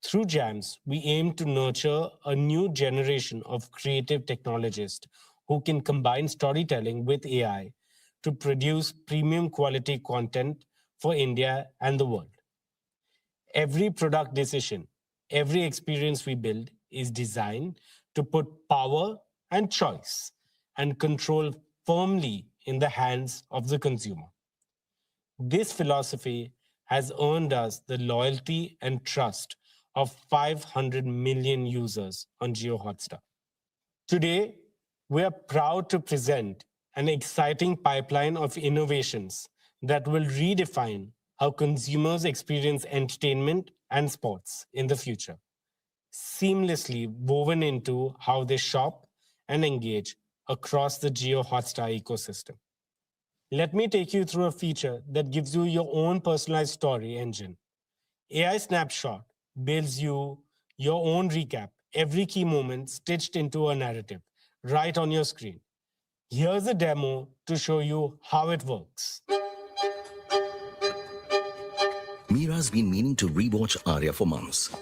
Through JAMS, we aim to nurture a new generation of creative technologists who can combine storytelling with AI to produce premium quality content for India and the world. Every product decision, every experience we build is designed to put power and choice and control firmly in the hands of the consumer. This philosophy has earned us the loyalty and trust of 500 million users on Jio Hotstar. Today, we are proud to present an exciting pipeline of innovations that will redefine how consumers experience entertainment and sports in the future, seamlessly woven into how they shop and engage across the Jio Hotstar ecosystem. Let me take you through a feature that gives you your own personalized story engine. AI Snapshot builds you your own recap, every key moment stitched into a narrative, right on your screen. Here's a demo to show you how it works. Mira's been meaning to rewatch Arya for months.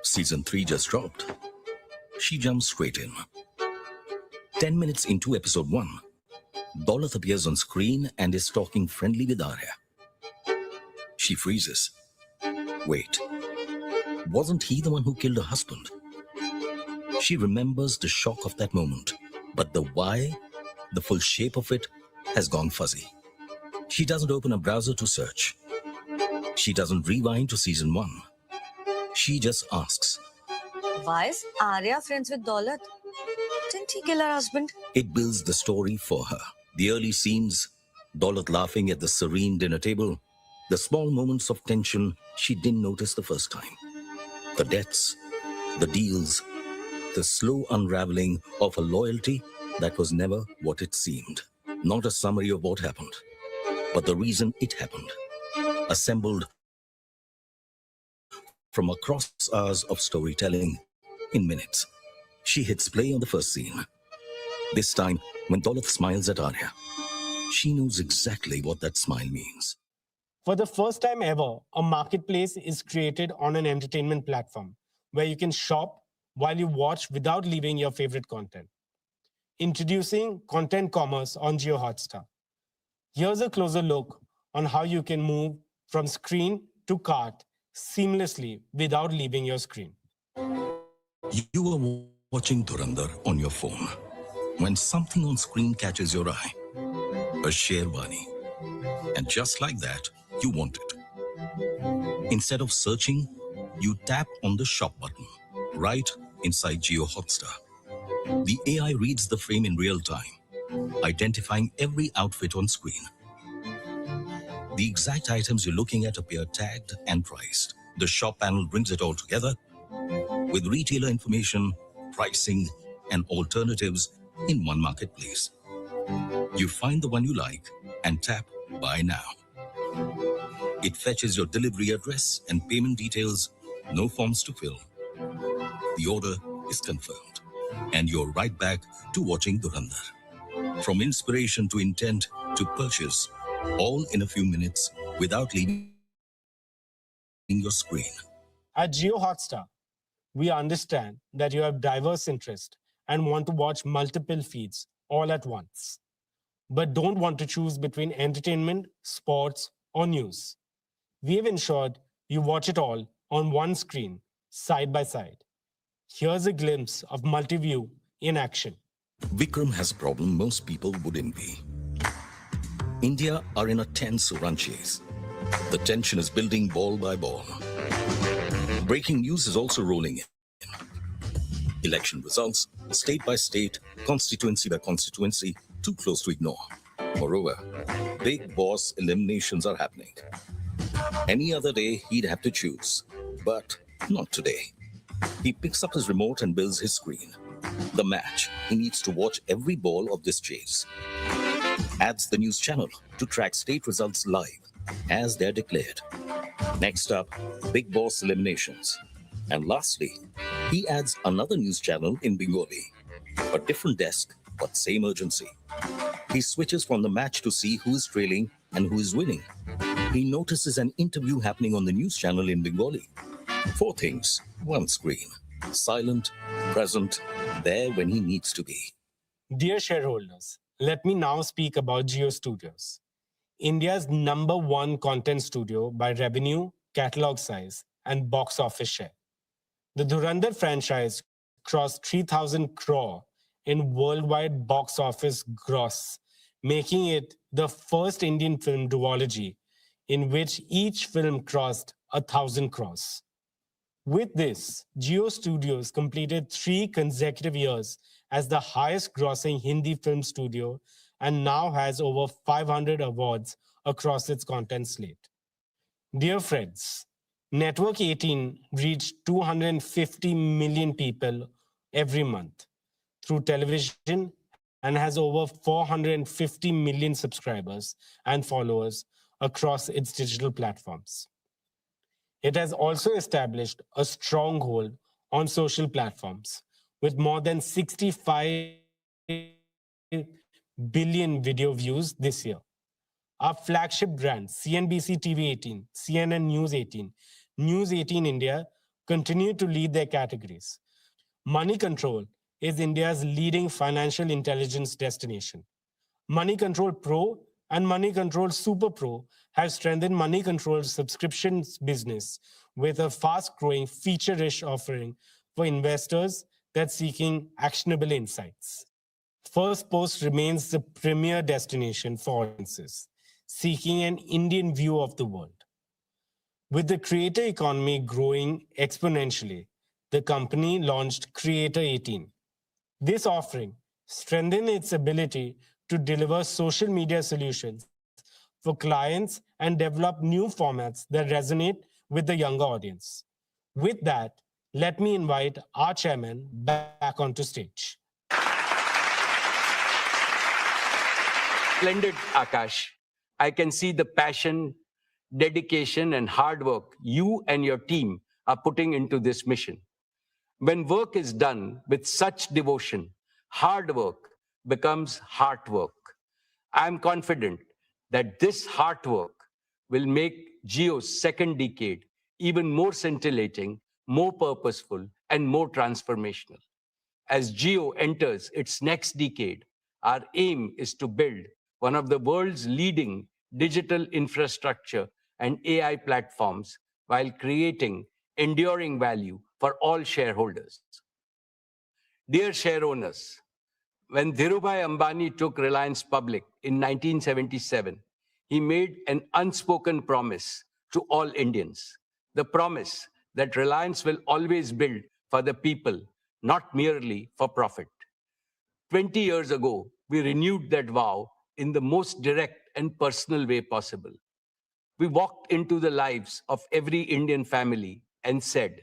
Season 3 just dropped. She jumps straight in. 10 minutes into episode 1, Daulat appears on screen and is talking friendly with Arya. She freezes. Wait, wasn't he the one who killed her husband? She remembers the shock of that moment, but the why, the full shape of it, has gone fuzzy. She doesn't open a browser to search. She doesn't rewind to season 1. She just asks, why is Arya friends with Daulat? Didn't he kill her husband? It builds the story for her. The early scenes, Daulat laughing at the serene dinner table, the small moments of tension she didn't notice the first time. The deaths, the deals, the slow unraveling of a loyalty that was never what it seemed. Not a summary of what happened, but the reason it happened. Assembled from across hours of storytelling in minutes. She hits play on the first scene. This time, when Daulat smiles at Arya, she knows exactly what that smile means. For the first time ever, a marketplace is created on an entertainment platform where you can shop while you watch without leaving your favorite content. Introducing content commerce on Jio Hotstar. Here's a closer look on how you can move from screen to cart seamlessly without leaving your screen. You are watching Dhurandhar on your phone when something on screen catches your eye. A Sherwani. And just like that, you want it. Instead of searching, you tap on the shop button right inside Jio Hotstar. The AI reads the frame in real time, identifying every outfit on screen. The exact items you're looking at appear tagged and priced. The shop panel brings it all together with retailer information, pricing, and alternatives in one marketplace. You find the one you like and tap Buy Now. It fetches your delivery address and payment details, no forms to fill. The order is confirmed, and you're right back to watching Dhurandhar. From inspiration to intent to purchase, all in a few minutes without leaving your screen. At Jio Hotstar, we understand that you have diverse interests and want to watch multiple feeds all at once, but don't want to choose between entertainment, sports, or news. We have ensured you watch it all on one screen, side by side. Here's a glimpse of multi-view in action. Vikram has a problem most people wouldn't be. India are in a tense run chase. The tension is building ball by ball. Breaking news is also rolling in. Election results, state by state, constituency by constituency, too close to ignore. Moreover, big boss eliminations are happening. Any other day, he'd have to choose, but not today. He picks up his remote and builds his screen. The match, he needs to watch every ball of this chase. Adds the news channel to track state results live as they're declared. Next up, big boss eliminations. And lastly, he adds another news channel in Bengali. A different desk, but same urgency. He switches from the match to see who is trailing and who is winning. He notices an interview happening on the news channel in Bengali. 4 things, one screen. Silent, present, there when he needs to be. Dear shareholders, let me now speak about Jio Studios, India's #1 content studio by revenue, catalog size, and box office share. The Dhurandhar franchise crossed 3,000 crore in worldwide box office gross, making it the first Indian film duology in which each film crossed 1,000 crores. With this, Jio Studios completed 3 consecutive years as the highest grossing Hindi film studio and now has over 500 awards across its content slate. Dear friends, Network 18 reached 250 million people every month through television and has over 450 million subscribers and followers across its digital platforms. It has also established a stronghold on social platforms with more than 65 billion video views this year. Our flagship brands, CNBC TV 18, CNN News 18, News 18 India, continue to lead their categories. Money Control is India's leading financial intelligence destination. Money Control Pro and Money Control Super Pro have strengthened Money Control's subscriptions business with a fast-growing feature-rich offering for investors that's seeking actionable insights. First Post remains the premier destination for audiences seeking an Indian view of the world. With the creator economy growing exponentially, the company launched Creator 18. This offering strengthened its ability to deliver social media solutions for clients and develop new formats that resonate with the younger audience. With that, let me invite our chairman back onto stage. Splendid, Akash. I can see the passion, dedication, and hard work you and your team are putting into this mission. When work is done with such devotion, hard work becomes heart work. I am confident that this hard work will make Jio's second decade even more scintillating, more purposeful, and more transformational. As Jio enters its next decade, our aim is to build one of the world's leading digital infrastructure and AI platforms while creating enduring value for all shareholders. Dear shareowners, when Dhirubhai Ambani took Reliance public in 1977, he made an unspoken promise to all Indians. The promise that Reliance will always build for the people, not merely for profit. 20 years ago, we renewed that vow in the most direct and personal way possible. We walked into the lives of every Indian family and said,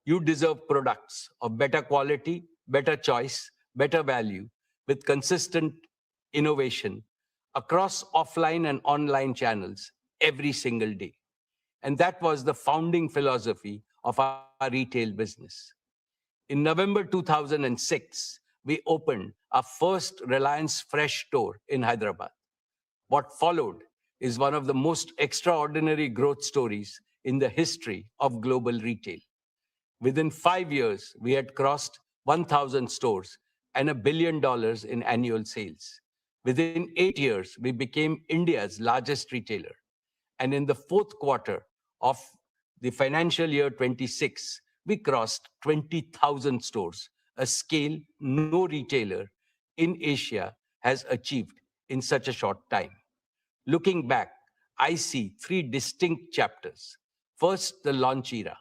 you deserve products of better quality, better choice, better value, with consistent innovation across offline and online channels every single day. And that was the founding philosophy of our retail business. In November 2006, we opened our first Reliance Fresh store in Hyderabad. What followed is one of the most extraordinary growth stories in the history of global retail. Within 5 years, we had crossed 1,000 stores and $1 billion in annual sales. Within 8 years, we became India's largest retailer. And in the fourth quarter of the financial year 26, we crossed 20,000 stores, a scale no retailer in Asia has achieved in such a short time. Looking back, I see 3 distinct chapters. First, the launch era,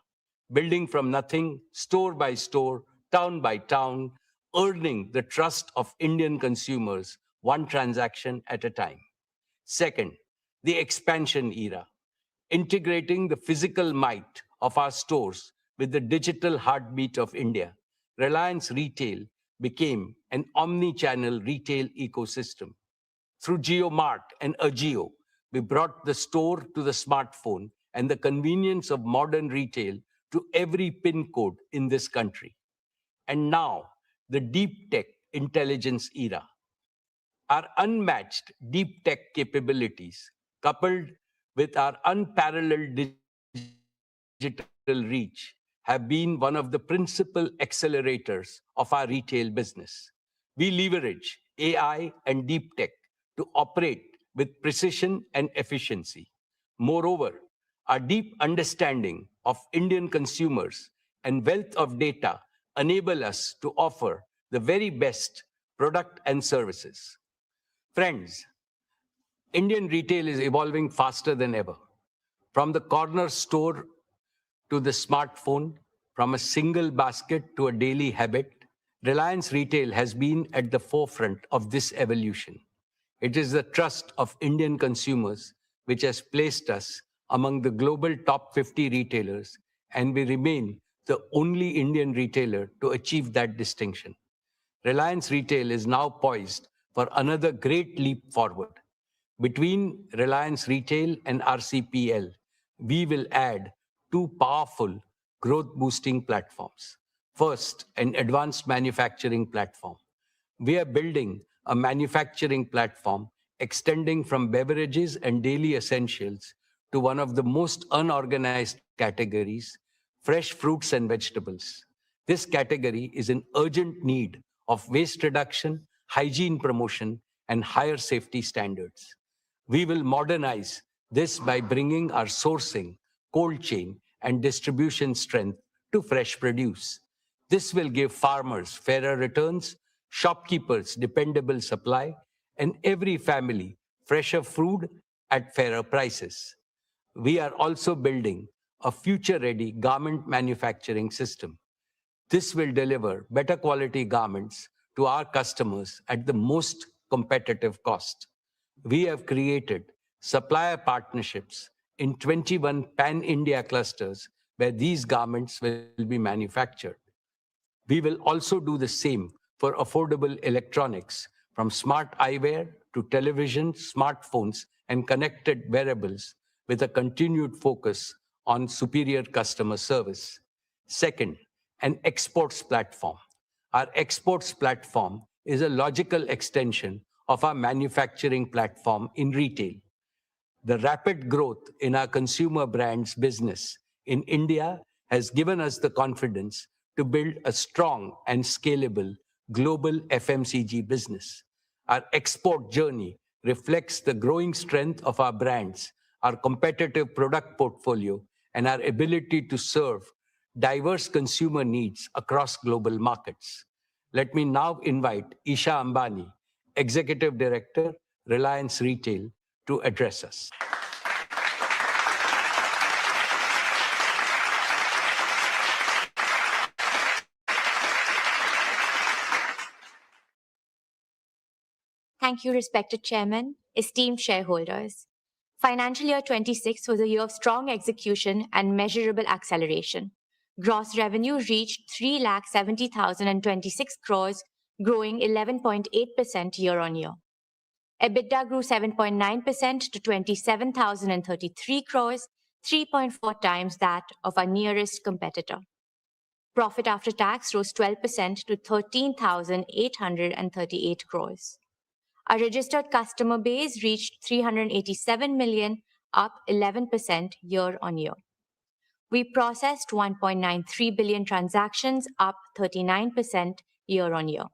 building from nothing, store by store, town by town, earning the trust of Indian consumers, one transaction at a time. Second, the expansion era, integrating the physical might of our stores with the digital heartbeat of India. Reliance Retail became an omni-channel retail ecosystem. Through JioMart and Ajio, we brought the store to the smartphone and the convenience of modern retail to every pin code in this country. And now, the deep tech intelligence era. Our unmatched deep tech capabilities, coupled with our unparalleled digital reach, have been one of the principal accelerators of our retail business. We leverage AI and deep tech to operate with precision and efficiency. Moreover, our deep understanding of Indian consumers and wealth of data enable us to offer the very best product and services. Friends, Indian retail is evolving faster than ever. From the corner store to the smartphone, From a single basket to a daily habit, Reliance Retail has been at the forefront of this evolution. It is the trust of Indian consumers which has placed us among the global top 50 retailers, and we remain the only Indian retailer to achieve that distinction. Reliance Retail is now poised for another great leap forward. Between Reliance Retail and RCPL, we will add two powerful growth boosting platforms. First, an advanced manufacturing platform. We are building a manufacturing platform extending from beverages and daily essentials to one of the most unorganized categories, fresh fruits and vegetables. This category is in urgent need of waste reduction, hygiene promotion, and higher safety standards. We will modernize this by bringing our sourcing, cold chain, and distribution strength to fresh produce. This will give farmers fairer returns, shopkeepers dependable supply, and every family fresher food at fairer prices. We are also building a future-ready garment manufacturing system. This will deliver better quality garments to our customers at the most competitive cost. We have created supplier partnerships in 21 pan-India clusters where these garments will be manufactured. We will also do the same for affordable electronics, from smart eyewear to television, smartphones, and connected wearables, with a continued focus on superior customer service. Second, an exports platform. Our exports platform is a logical extension of our manufacturing platform in retail. The rapid growth in our consumer brands business in India has given us the confidence to build a strong and scalable global FMCG business. Our export journey reflects the growing strength of our brands, our competitive product portfolio, and our ability to serve diverse consumer needs across global markets. Let me now invite Isha Ambani, Executive Director, Reliance Retail, to address us. Thank you, respected Chairman, esteemed shareholders. Financial year 26 was a year of strong execution and measurable acceleration. Gross revenue reached 3,70,026 crores, growing 11.8% year-on-year. EBITDA grew 7.9% to 27,033 crores, 3.4 times that of our nearest competitor. Profit after tax rose 12% to 13,838 crores. Our registered customer base reached 387 million, up 11% year-on-year. We processed 1.93 billion transactions, up 39% year-on-year.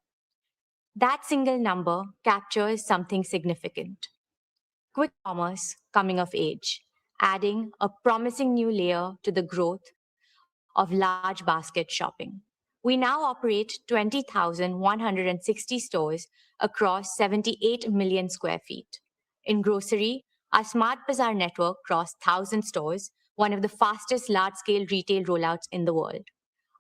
That single number captures something significant. Quick commerce coming of age, adding a promising new layer to the growth of large basket shopping. We now operate 20,160 stores across 78 million square feet. In grocery, our Smart Bazaar network crossed 1,000 stores, one of the fastest large-scale retail rollouts in the world.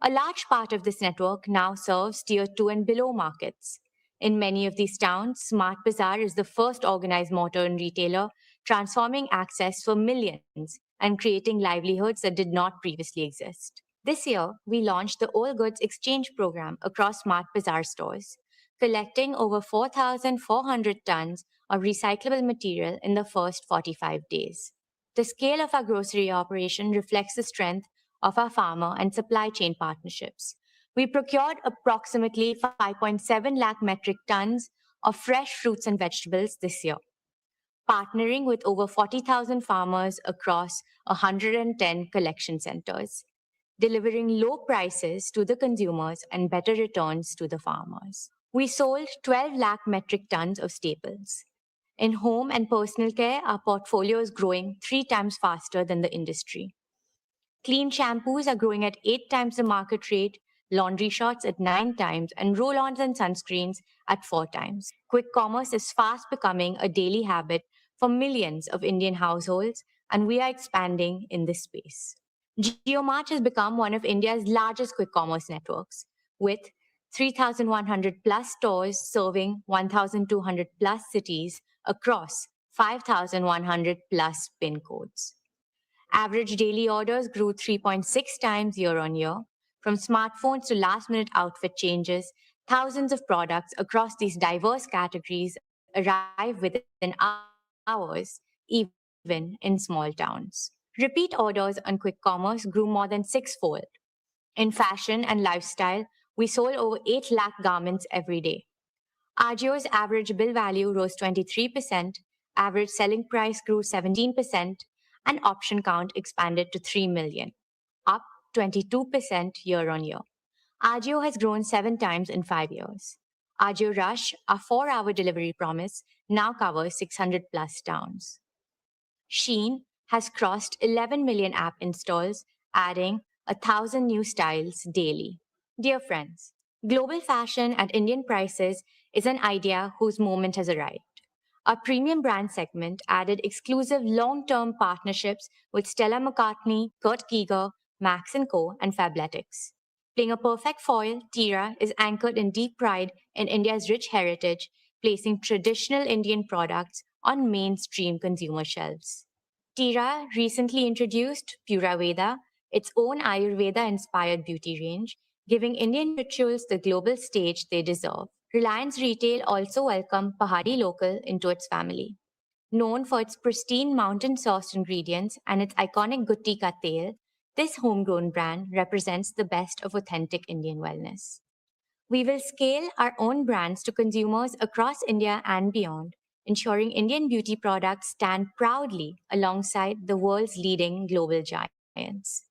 A large part of this network now serves Tier 2 and below markets. In many of these towns, Smart Bazaar is the first organized modern retailer, transforming access for millions and creating livelihoods that did not previously exist. This year, we launched the All Goods Exchange program across Smart Bazaar stores, collecting over 4,400 tons of recyclable material in the first 45 days. The scale of our grocery operation reflects the strength of our farmer and supply chain partnerships. We procured approximately 5.7 lakh metric tons of fresh fruits and vegetables this year, partnering with over 40,000 farmers across 110 collection centers, delivering low prices to the consumers and better returns to the farmers. We sold 12 lakh metric tons of staples. In home and personal care, our portfolio is growing 3 times faster than the industry. Clean shampoos are growing at 8 times the market rate, laundry shots at 9 times, and roll-ons and sunscreens at 4 times. Quick commerce is fast becoming a daily habit for millions of Indian households, and we are expanding in this space. JioMart has become one of India's largest quick commerce networks, with 3,100 plus stores serving 1,200 plus cities across 5,100 plus PIN codes. Average daily orders grew 3.6 times year on year. From smartphones to last minute outfit changes, thousands of products across these diverse categories arrive within hours, even in small towns. Repeat orders on quick commerce grew more than sixfold. In fashion and lifestyle, we sold over 8 lakh garments every day. Ajio's average bill value rose 23%, average selling price grew 17%, and option count expanded to 3 million, up 22% year on year. Ajio has grown 7 times in 5 years. Ajio Rush, a 4-hour delivery promise, now covers 600 plus towns. Shein has crossed 11 million app installs, adding 1,000 new styles daily. Dear friends, global fashion at Indian prices is an idea whose moment has arrived. Our premium brand segment added exclusive long-term partnerships with Stella McCartney, Kurt Geiger, Max & Co. and Fabletics. Playing a perfect foil, Tira is anchored in deep pride in India's rich heritage, placing traditional Indian products on mainstream consumer shelves. Tira recently introduced Pura Veda, its own Ayurveda-inspired beauty range, giving Indian rituals the global stage they deserve. Reliance Retail also welcomed Pahadi Local into its family. Known for its pristine mountain-sourced ingredients and its iconic Gutti Ka Tel, this homegrown brand represents the best of authentic Indian wellness. We will scale our own brands to consumers across India and beyond, ensuring Indian beauty products stand proudly alongside the world's leading global giants.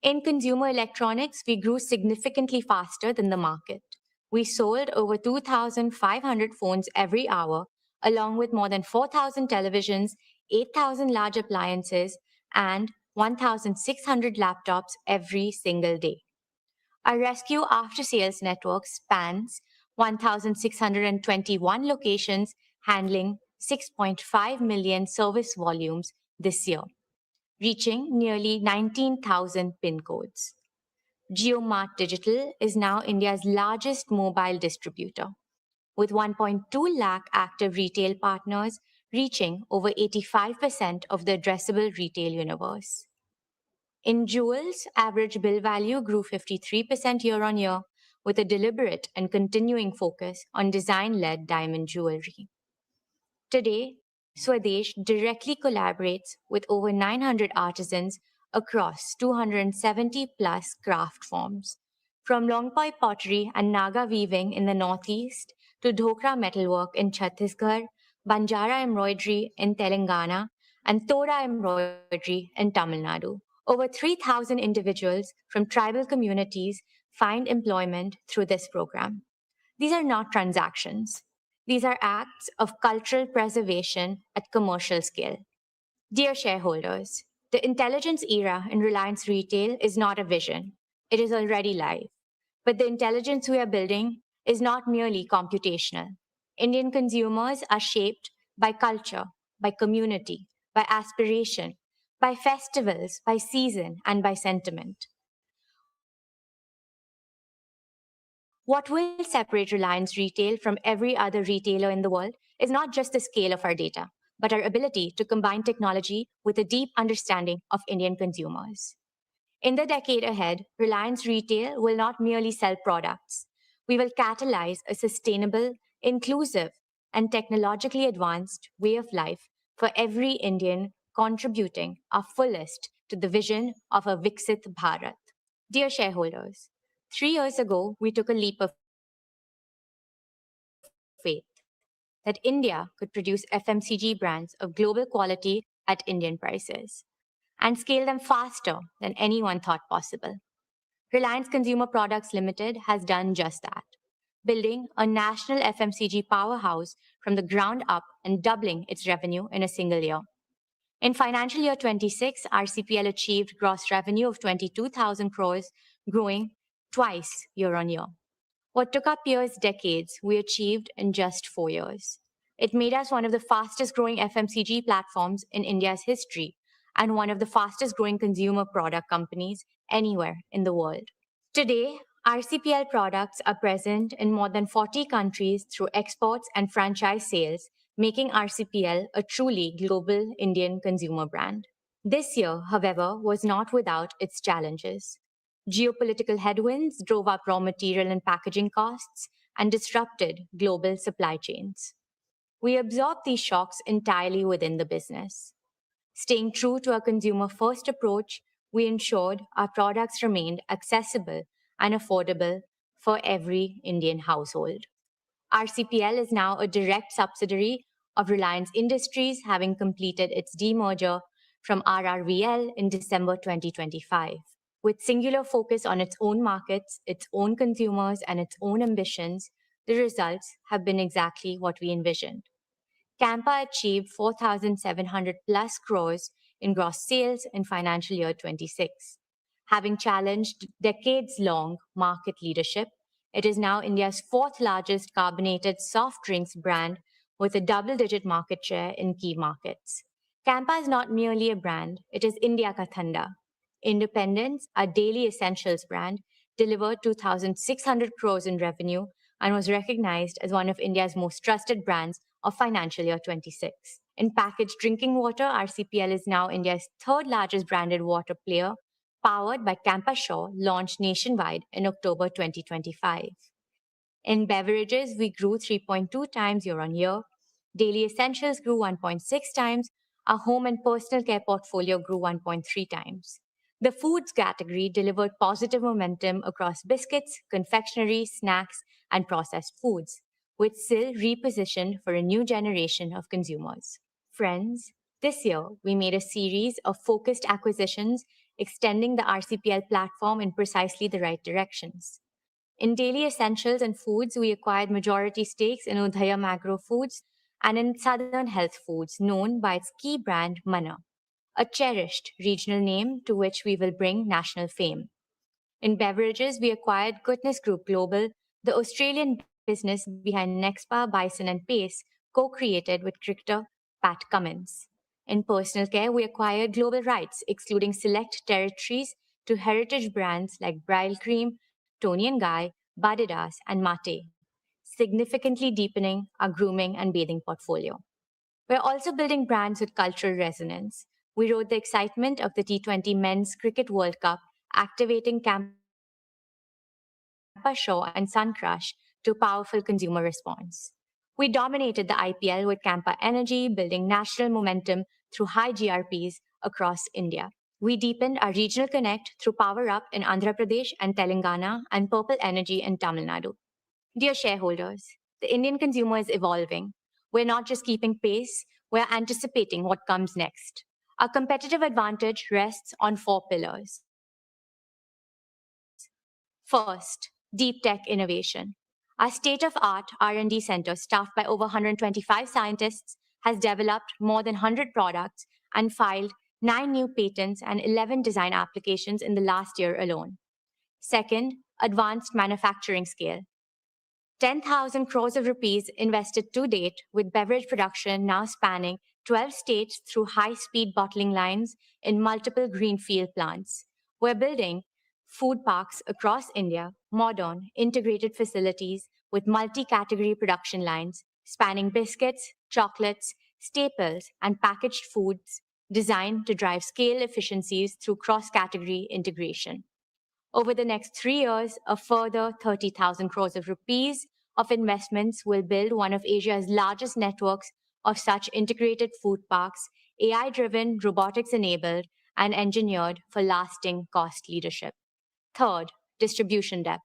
In consumer electronics, we grew significantly faster than the market. We sold over 2,500 phones every hour, along with more than 4,000 televisions, 8,000 large appliances, and 1,600 laptops every single day. Our rescue after-sales network spans 1,621 locations, handling 6.5 million service volumes this year, reaching nearly 19,000 PIN codes. JioMart Digital is now India's largest mobile distributor, with 1.2 lakh active retail partners reaching over 85% of the addressable retail universe. In jewels, average bill value grew 53% year on year, with a deliberate and continuing focus on design-led diamond jewelry. Today, Swadesh directly collaborates with over 900 artisans across 270 plus craft forms, from Longpoi pottery and Naga weaving in the northeast to Dhokra metalwork in Chhattisgarh, Banjara embroidery in Telangana, and Tora embroidery in Tamil Nadu. Over 3,000 individuals from tribal communities find employment through this program. These are not transactions. These are acts of cultural preservation at commercial scale. Dear shareholders, the intelligence era in Reliance Retail is not a vision. It is already live. But the intelligence we are building is not merely computational. Indian consumers are shaped by culture, by community, by aspiration, by festivals, by season, and by sentiment. What will separate Reliance Retail from every other retailer in the world is not just the scale of our data, but our ability to combine technology with a deep understanding of Indian consumers. In the decade ahead, Reliance Retail will not merely sell products. We will catalyze a sustainable, inclusive, and technologically advanced way of life for every Indian, contributing our fullest to the vision of a Viksit Bharat. Dear shareholders, 3 years ago, we took a leap of faith that India could produce FMCG brands of global quality at Indian prices and scale them faster than anyone thought possible. Reliance Consumer Products Limited has done just that, building a national FMCG powerhouse from the ground up and doubling its revenue in a single year. In financial year 26, RCPL achieved gross revenue of 22,000 crores, growing twice year on year. What took our peers decades, we achieved in just 4 years. It made us one of the fastest growing FMCG platforms in India's history, and one of the fastest growing consumer product companies anywhere in the world. Today, RCPL products are present in more than 40 countries through exports and franchise sales, making RCPL a truly global Indian consumer brand. This year, however, was not without its challenges. Geopolitical headwinds drove up raw material and packaging costs and disrupted global supply chains. We absorbed these shocks entirely within the business. Staying true to our consumer-first approach, we ensured our products remained accessible and affordable for every Indian household. RCPL is now a direct subsidiary of Reliance Industries, having completed its demerger from RRVL in December 2025. With singular focus on its own markets, its own consumers, and its own ambitions, the results have been exactly what we envisioned. Campa achieved 4,700 plus crores in gross sales in financial year 26. Having challenged decades-long market leadership, it is now India's fourth largest carbonated soft drinks brand with a double-digit market share in key markets. Campa is not merely a brand, it is India Ka Thanda. Independence, our daily essentials brand, delivered 2,600 crores in revenue and was recognized as one of India's most trusted brands of financial year 26. In packaged drinking water, RCPL is now India's third largest branded water player, powered by Campa Shaw, launched nationwide in October 2025. In beverages, we grew 3.2 times year on year. Daily essentials grew 1.6 times. Our home and personal care portfolio grew 1.3 times. The foods category delivered positive momentum across biscuits, confectionery, snacks, and processed foods, with SIL repositioned for a new generation of consumers. Friends, this year we made a series of focused acquisitions, extending the RCPL platform in precisely the right directions. In daily essentials and foods, we acquired majority stakes in Udhaya Agro Foods and in Southern Health Foods, known by its key brand Manna, a cherished regional name to which we will bring national fame. In beverages, we acquired Goodness Group Global, the Australian business behind Nexpa, Bison and Pace, co-created with cricketer Pat Cummins. In personal care, we acquired global rights, excluding select territories, to heritage brands like Bryle Cream, Toni & Guy, Badidas, and Mate, significantly deepening our grooming and bathing portfolio. We're also building brands with cultural resonance. We rode the excitement of the T20 Men's Cricket World Cup, activating Campa Shaw and Sun Crush to powerful consumer response. We dominated the IPL with Campa Energy, building national momentum through high GRPs across India. We deepened our regional connect through Power Up in Andhra Pradesh and Telangana and Purple Energy in Tamil Nadu. Dear shareholders, the Indian consumer is evolving. We're not just keeping pace, we're anticipating what comes next. Our competitive advantage rests on 4 pillars. First, deep tech innovation. Our state-of-art R&D center, staffed by over 125 scientists, has developed more than 100 products and filed 9 new patents and 11 design applications in the last year alone. Second, advanced manufacturing scale. 10,000 crores of rupees invested to date, with beverage production now spanning 12 states through high-speed bottling lines in multiple greenfield plants. We're building food parks across India, modern, integrated facilities with multi-category production lines spanning biscuits, chocolates, staples, and packaged foods designed to drive scale efficiencies through cross-category integration. Over the next 3 years, a further 30,000 crores of rupees of investments will build one of Asia's largest networks of such integrated food parks, AI-driven, robotics-enabled, and engineered for lasting cost leadership. Third, distribution depth.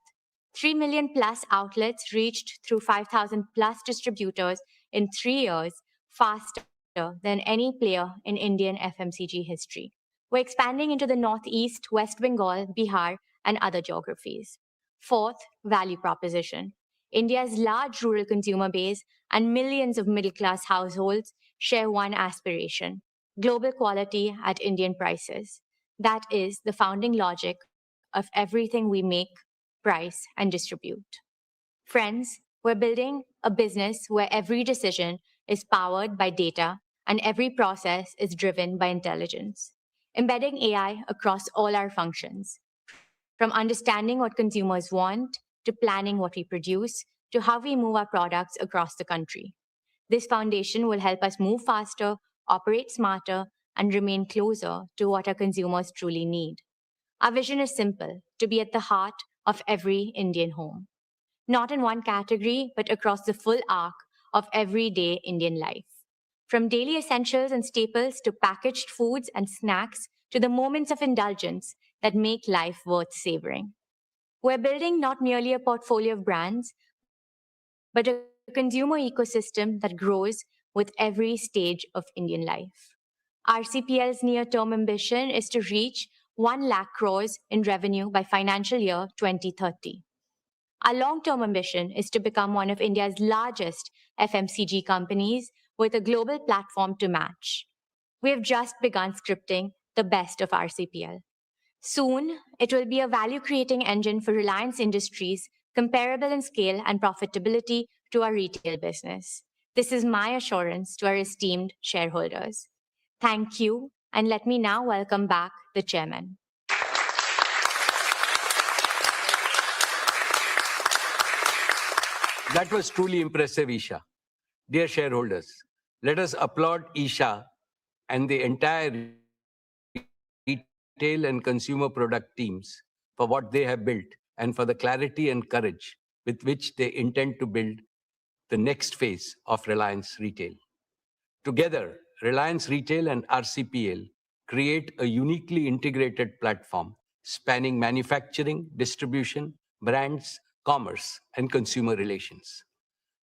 3 million plus outlets reached through 5,000 plus distributors in 3 years, faster than any player in Indian FMCG history. We're expanding into the Northeast, West Bengal, Bihar, and other geographies. Fourth, value proposition. India's large rural consumer base and millions of middle-class households share one aspiration: global quality at Indian prices. That is the founding logic of everything we make, price, and distribute. Friends, we're building a business where every decision is powered by data and every process is driven by intelligence. embedding AI across all our functions, from understanding what consumers want, to planning what we produce, to how we move our products across the country. This foundation will help us move faster, operate smarter, and remain closer to what our consumers truly need. Our vision is simple: to be at the heart of every Indian home, not in one category, but across the full arc of everyday Indian life. From daily essentials and staples to packaged foods and snacks to the moments of indulgence that make life worth savoring. We're building not merely a portfolio of brands, but a consumer ecosystem that grows with every stage of Indian life. RCPL's near-term ambition is to reach 1 lakh crores in revenue by financial year 2030. Our long-term ambition is to become one of India's largest FMCG companies with a global platform to match. We have just begun scripting the best of RCPL. Soon, it will be a value-creating engine for Reliance Industries, comparable in scale and profitability to our retail business. This is my assurance to our esteemed shareholders. Thank you, and let me now welcome back the Chairman. That was truly impressive, Isha. Dear shareholders, let us applaud Isha and the entire retail and consumer product teams for what they have built and for the clarity and courage with which they intend to build the next phase of Reliance Retail. Together, Reliance Retail and RCPL create a uniquely integrated platform spanning manufacturing, distribution, brands, commerce, and consumer relations.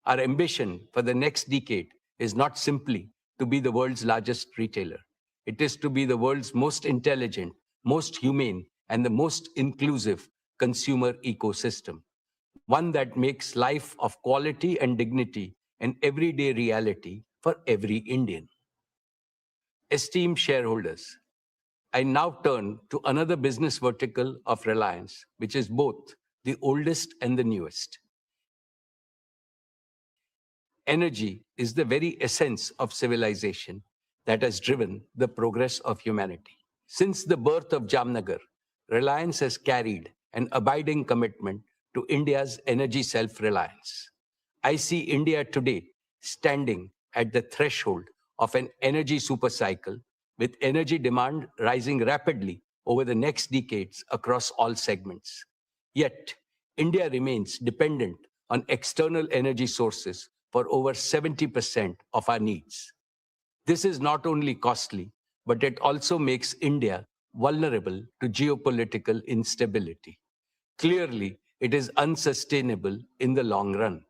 Our ambition for the next decade is not simply to be the world's largest retailer. It is to be the world's most intelligent, most humane, and the most inclusive consumer ecosystem, one that makes life of quality and dignity an everyday reality for every Indian. Esteemed shareholders, I now turn to another business vertical of Reliance, which is both the oldest and the newest. Energy is the very essence of civilization that has driven the progress of humanity. Since the birth of Jamnagar, Reliance has carried an abiding commitment to India's energy self-reliance. I see India today standing at the threshold of an energy supercycle, with energy demand rising rapidly over the next decades across all segments. Yet, India remains dependent on external energy sources for over 70% of our needs. This is not only costly, but it also makes India vulnerable to geopolitical instability. Clearly, it is unsustainable in the long run.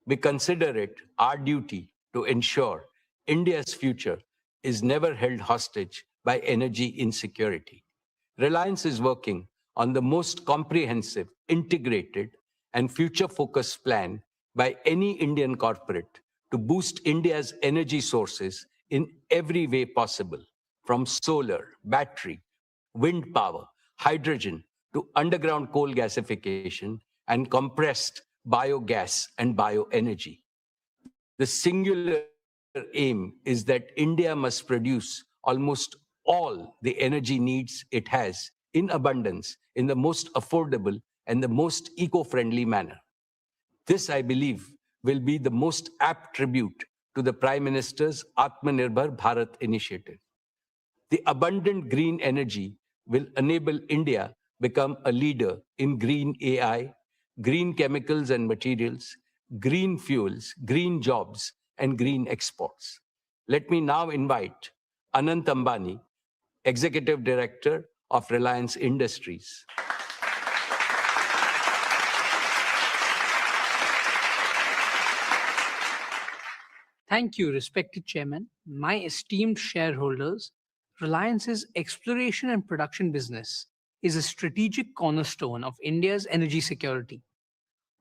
We consider it our duty to ensure India's future is never held hostage by energy insecurity. Reliance is working on the most comprehensive, integrated, and future-focused plan by any Indian corporate to boost India's energy sources in every way possible, from solar, battery, wind power, hydrogen, to underground coal gasification and compressed biogas and bioenergy. The singular aim is that India must produce almost all the energy needs it has in abundance in the most affordable and the most eco-friendly manner. This, I believe, will be the most apt tribute to the Prime Minister's Atmanirbhar Bharat initiative. The abundant green energy will enable India become a leader in green AI, green chemicals and materials, green fuels, green jobs, and green exports. Let me now invite Anant Ambani, Executive Director of Reliance Industries. Thank you, respected Chairman. My esteemed shareholders, Reliance's exploration and production business is a strategic cornerstone of India's energy security.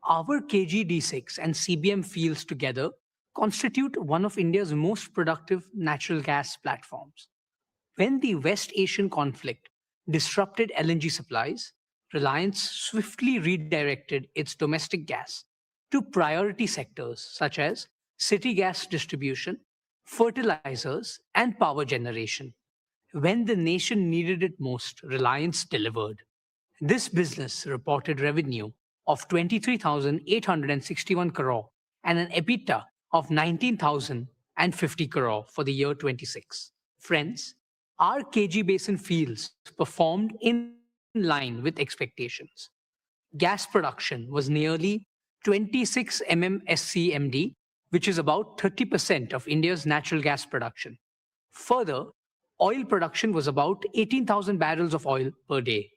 Our KG-D6 and CBM fields together constitute one of India's most productive natural gas platforms. When the West Asian conflict disrupted LNG supplies, Reliance swiftly redirected its domestic gas to priority sectors such as city gas distribution, fertilizers, and power generation. When the nation needed it most, Reliance delivered. This business reported revenue of 23,861 crore and an EBITDA of 19,050 crore for the year 26. Friends, our KG Basin fields performed in line with expectations. Gas production was nearly 26 MMSCMD, which is about 30% of India's natural gas production. Further, oil production was about 18,000 barrels of oil per day.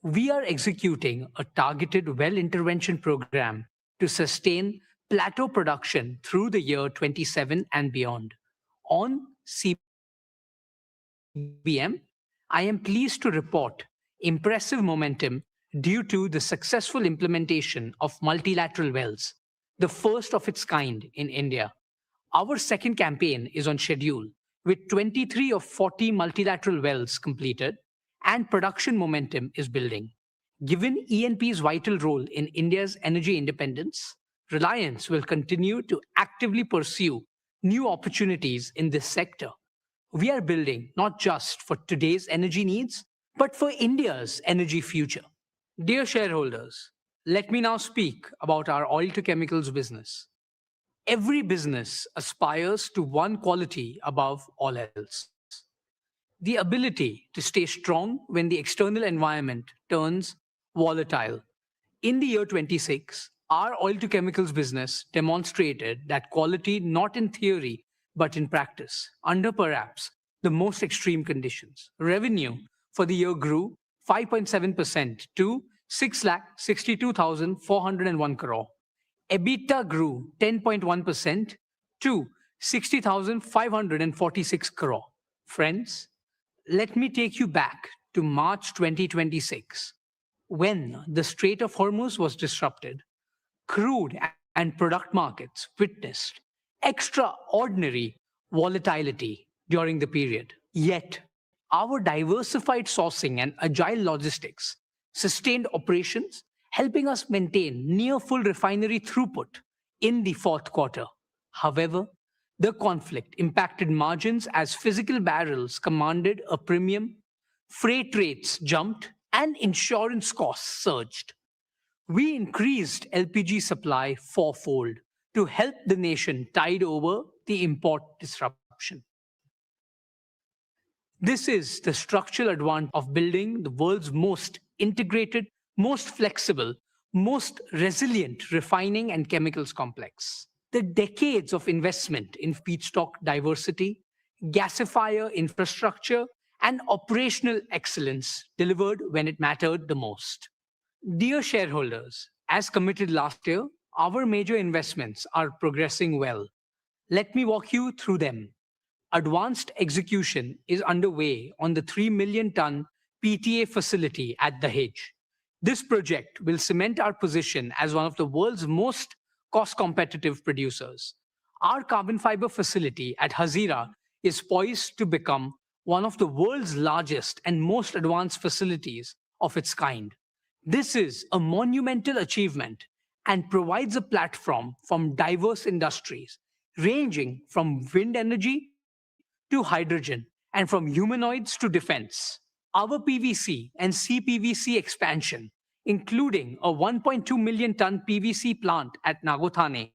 We are executing a targeted well intervention program to sustain plateau production through the year 27 and beyond. On CBM, I am pleased to report impressive momentum due to the successful implementation of multilateral wells, the first of its kind in India. Our second campaign is on schedule with 23 of 40 multilateral wells completed and production momentum is building. Given ENP's vital role in India's energy independence, Reliance will continue to actively pursue new opportunities in this sector. We are building not just for today's energy needs, but for India's energy future. Dear shareholders, let me now speak about our oil to chemicals business. Every business aspires to one quality above all else: the ability to stay strong when the external environment turns volatile. In the year 26, our oil to chemicals business demonstrated that quality not in theory but in practice, under perhaps the most extreme conditions. Revenue for the year grew 5.7% to 6,62,401 crore. EBITDA grew 10.1% to 60,546 crore. Friends, let me take you back to March 2026, when the Strait of Hormuz was disrupted. Crude and product markets witnessed extraordinary volatility during the period. Yet, our diversified sourcing and agile logistics sustained operations, helping us maintain near full refinery throughput in the fourth quarter. However, the conflict impacted margins as physical barrels commanded a premium, freight rates jumped, and insurance costs surged. We increased LPG supply fourfold to help the nation tide over the import disruption. This is the structural advantage of building the world's most integrated, most flexible, most resilient refining and chemicals complex. The decades of investment in feedstock diversity, gasifier infrastructure, and operational excellence delivered when it mattered the most. Dear shareholders, as committed last year, our major investments are progressing well. Let me walk you through them. Advanced execution is underway on the 3 million ton PTA facility at Dahej. This project will cement our position as one of the world's most cost-competitive producers. Our carbon fiber facility at Hazira is poised to become one of the world's largest and most advanced facilities of its kind. This is a monumental achievement and provides a platform from diverse industries, ranging from wind energy to hydrogen and from humanoids to defense. Our PVC and CPVC expansion, including a 1.2 million ton PVC plant at Nagothane,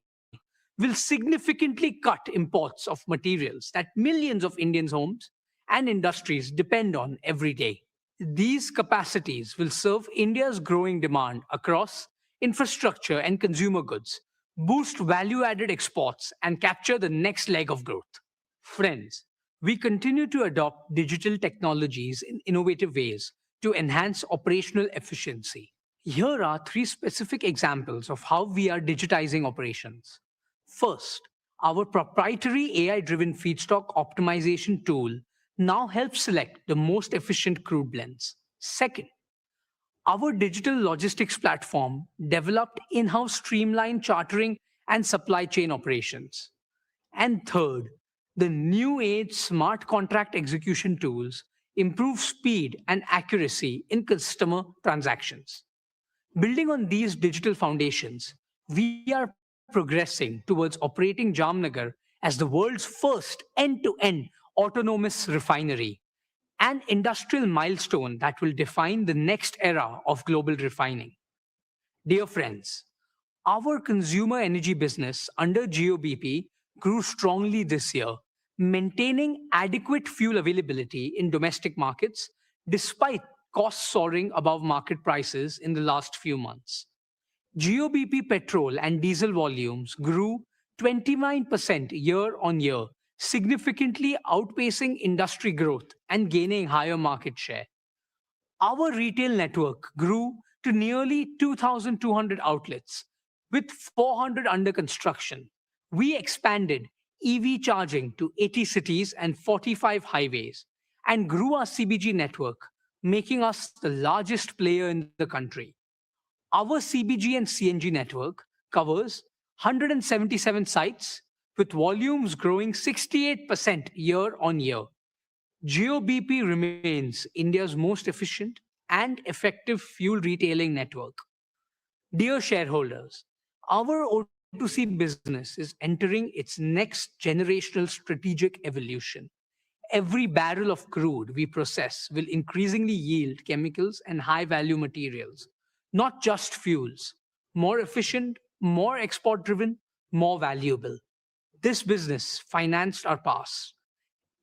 will significantly cut imports of materials that millions of Indians' homes and industries depend on every day. These capacities will serve India's growing demand across infrastructure and consumer goods, boost value-added exports, and capture the next leg of growth. Friends, we continue to adopt digital technologies in innovative ways to enhance operational efficiency. Here are 3 specific examples of how we are digitizing operations. First, our proprietary AI-driven feedstock optimization tool now helps select the most efficient crude blends. Second, our digital logistics platform developed in-house streamlined chartering and supply chain operations. And third, the new age smart contract execution tools improve speed and accuracy in customer transactions. Building on these digital foundations, we are progressing towards operating Jamnagar as the world's first end-to-end autonomous refinery an industrial milestone that will define the next era of global refining. Dear friends, our consumer energy business under GOBP grew strongly this year, maintaining adequate fuel availability in domestic markets despite costs soaring above market prices in the last few months. GOBP petrol and diesel volumes grew 29% year on year, significantly outpacing industry growth and gaining higher market share. Our retail network grew to nearly 2,200 outlets, with 400 under construction. We expanded EV charging to 80 cities and 45 highways and grew our CBG network, making us the largest player in the country. Our CBG and CNG network covers 177 sites, with volumes growing 68% year on year. GeoBP remains India's most efficient and effective fuel retailing network. Dear shareholders, our O2C business is entering its next generational strategic evolution. Every barrel of crude we process will increasingly yield chemicals and high-value materials, not just fuels. More efficient, more export-driven, more valuable. This business financed our past.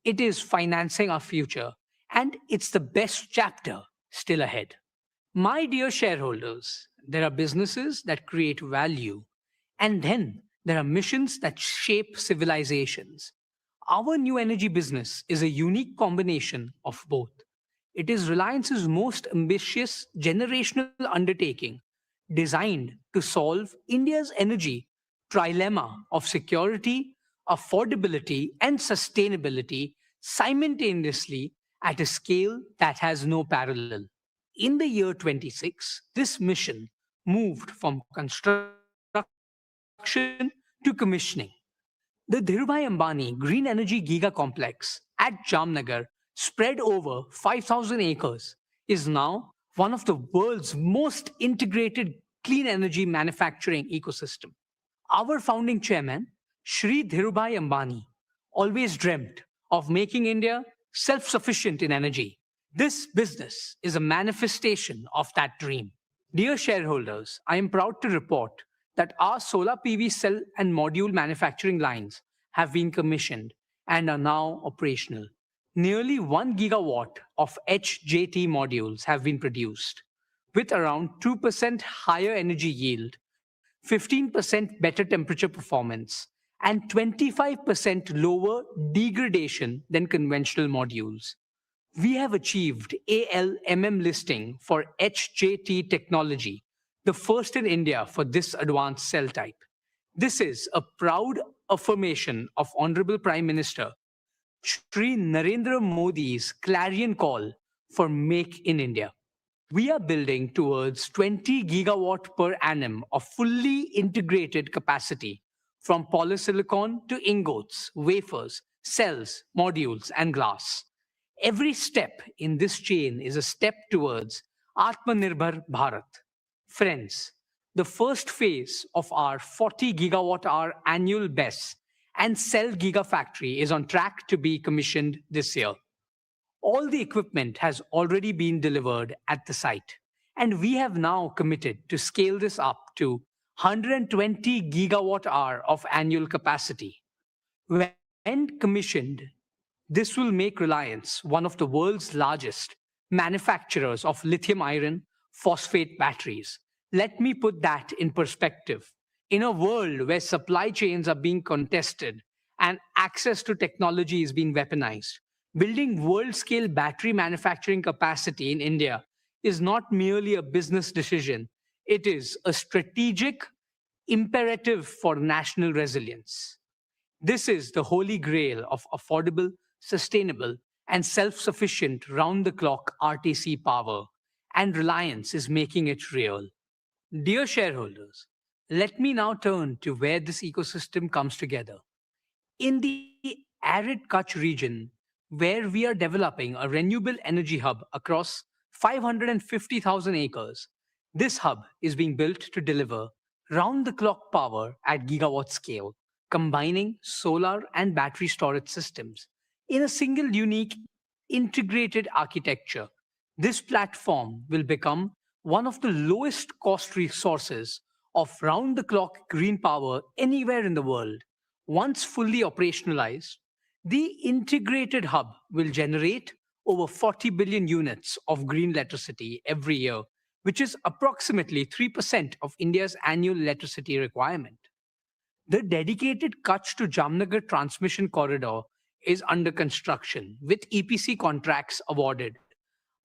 It is financing our future, and it's the best chapter still ahead. My dear shareholders, there are businesses that create value, and then there are missions that shape civilizations. Our new energy business is a unique combination of both. It is Reliance's most ambitious generational undertaking, designed to solve India's energy trilemma of security, affordability, and sustainability simultaneously at a scale that has no parallel. In the year 26, this mission moved from construction to commissioning. The Dhirubhai Ambani Green Energy Giga Complex at Jamnagar, spread over 5,000 acres, is now one of the world's most integrated clean energy manufacturing ecosystem. Our founding chairman, Shri Dhirubhai Ambani, always dreamt of making India self-sufficient in energy. This business is a manifestation of that dream. Dear shareholders, I am proud to report that our solar PV cell and module manufacturing lines have been commissioned and are now operational. Nearly 1 gigawatt of HJT modules have been produced, with around 2% higher energy yield, 15% better temperature performance, and 25% lower degradation than conventional modules. We have achieved ALMM listing for HJT technology, the first in India for this advanced cell type. This is a proud affirmation of Honorable Prime Minister Shri Narendra Modi's clarion call for Make in India. We are building towards 20 gigawatt per annum of fully integrated capacity, from polysilicon to ingots, wafers, cells, modules, and glass. Every step in this chain is a step towards Atmanirbhar Bharat. Friends, the first phase of our 40 gigawatt-hour annual BESS and cell gigafactory is on track to be commissioned this year. All the equipment has already been delivered at the site, and we have now committed to scale this up to 120 gigawatt-hour of annual capacity. When commissioned, this will make Reliance one of the world's largest manufacturers of lithium iron phosphate batteries. Let me put that in perspective. In a world where supply chains are being contested and access to technology is being weaponized, building world-scale battery manufacturing capacity in India is not merely a business decision. It is a strategic imperative for national resilience. This is the holy grail of affordable, sustainable, and self-sufficient round-the-clock RTC power, and Reliance is making it real. Dear shareholders, let me now turn to where this ecosystem comes together. In the arid Kutch region, where we are developing a renewable energy hub across 550,000 acres, this hub is being built to deliver round-the-clock power at gigawatt scale, combining solar and battery storage systems in a single unique integrated architecture. This platform will become one of the lowest cost resources of round-the-clock green power anywhere in the world. Once fully operationalized, the integrated hub will generate over 40 billion units of green electricity every year, which is approximately 3% of India's annual electricity requirement. The dedicated Kutch to Jamnagar transmission corridor is under construction with EPC contracts awarded.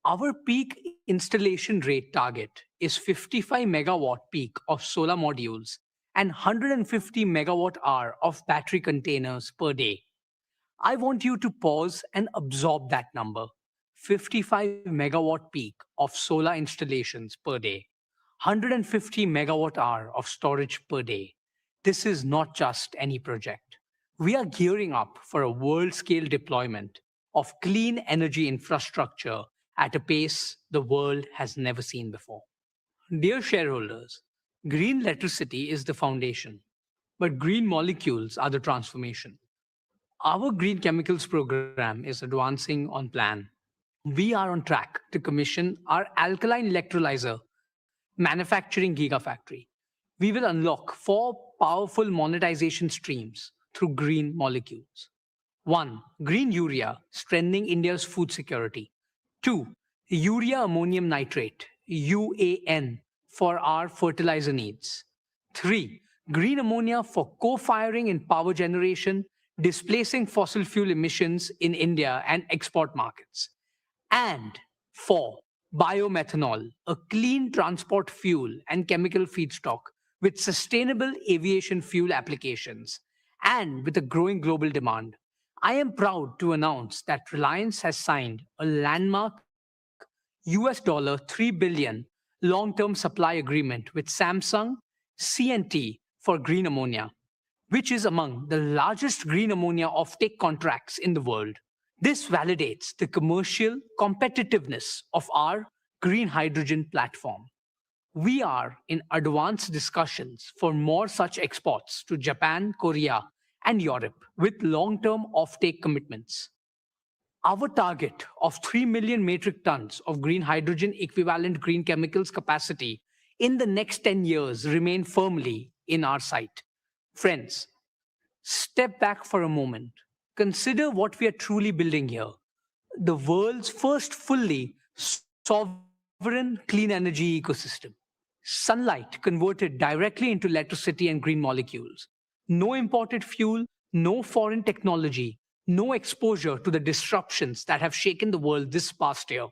Our peak installation rate target is 55 megawatt peak of solar modules and 150 megawatt hour of battery containers per day. I want you to pause and absorb that number. 55 megawatt peak of solar installations per day, 150 megawatt hour of storage per day. This is not just any project. We are gearing up for a world-scale deployment of clean energy infrastructure at a pace the world has never seen before. Dear shareholders, green electricity is the foundation, but green molecules are the transformation. Our green chemicals program is advancing on plan. We are on track to commission our alkaline electrolyzer manufacturing gigafactory. We will unlock 4 powerful monetization streams through green molecules. 1. Green urea, strengthening India's food security. 2. Urea ammonium nitrate, UAN, for our fertilizer needs. 3. Green ammonia for co-firing in power generation, displacing fossil fuel emissions in India and export markets. And 4. Biomethanol, a clean transport fuel and chemical feedstock with sustainable aviation fuel applications and with a growing global demand. I am proud to announce that Reliance has signed a landmark $3 billion long-term supply agreement with Samsung C&T for green ammonia, which is among the largest green ammonia offtake contracts in the world. This validates the commercial competitiveness of our green hydrogen platform. We are in advanced discussions for more such exports to Japan, Korea, and Europe with long-term offtake commitments. Our target of 3 million metric tons of green hydrogen equivalent green chemicals capacity in the next 10 years remain firmly in our sight. Friends, step back for a moment. Consider what we are truly building here. The world's first fully sovereign clean energy ecosystem. Sunlight converted directly into electricity and green molecules. No imported fuel, no foreign technology, no exposure to the disruptions that have shaken the world this past year.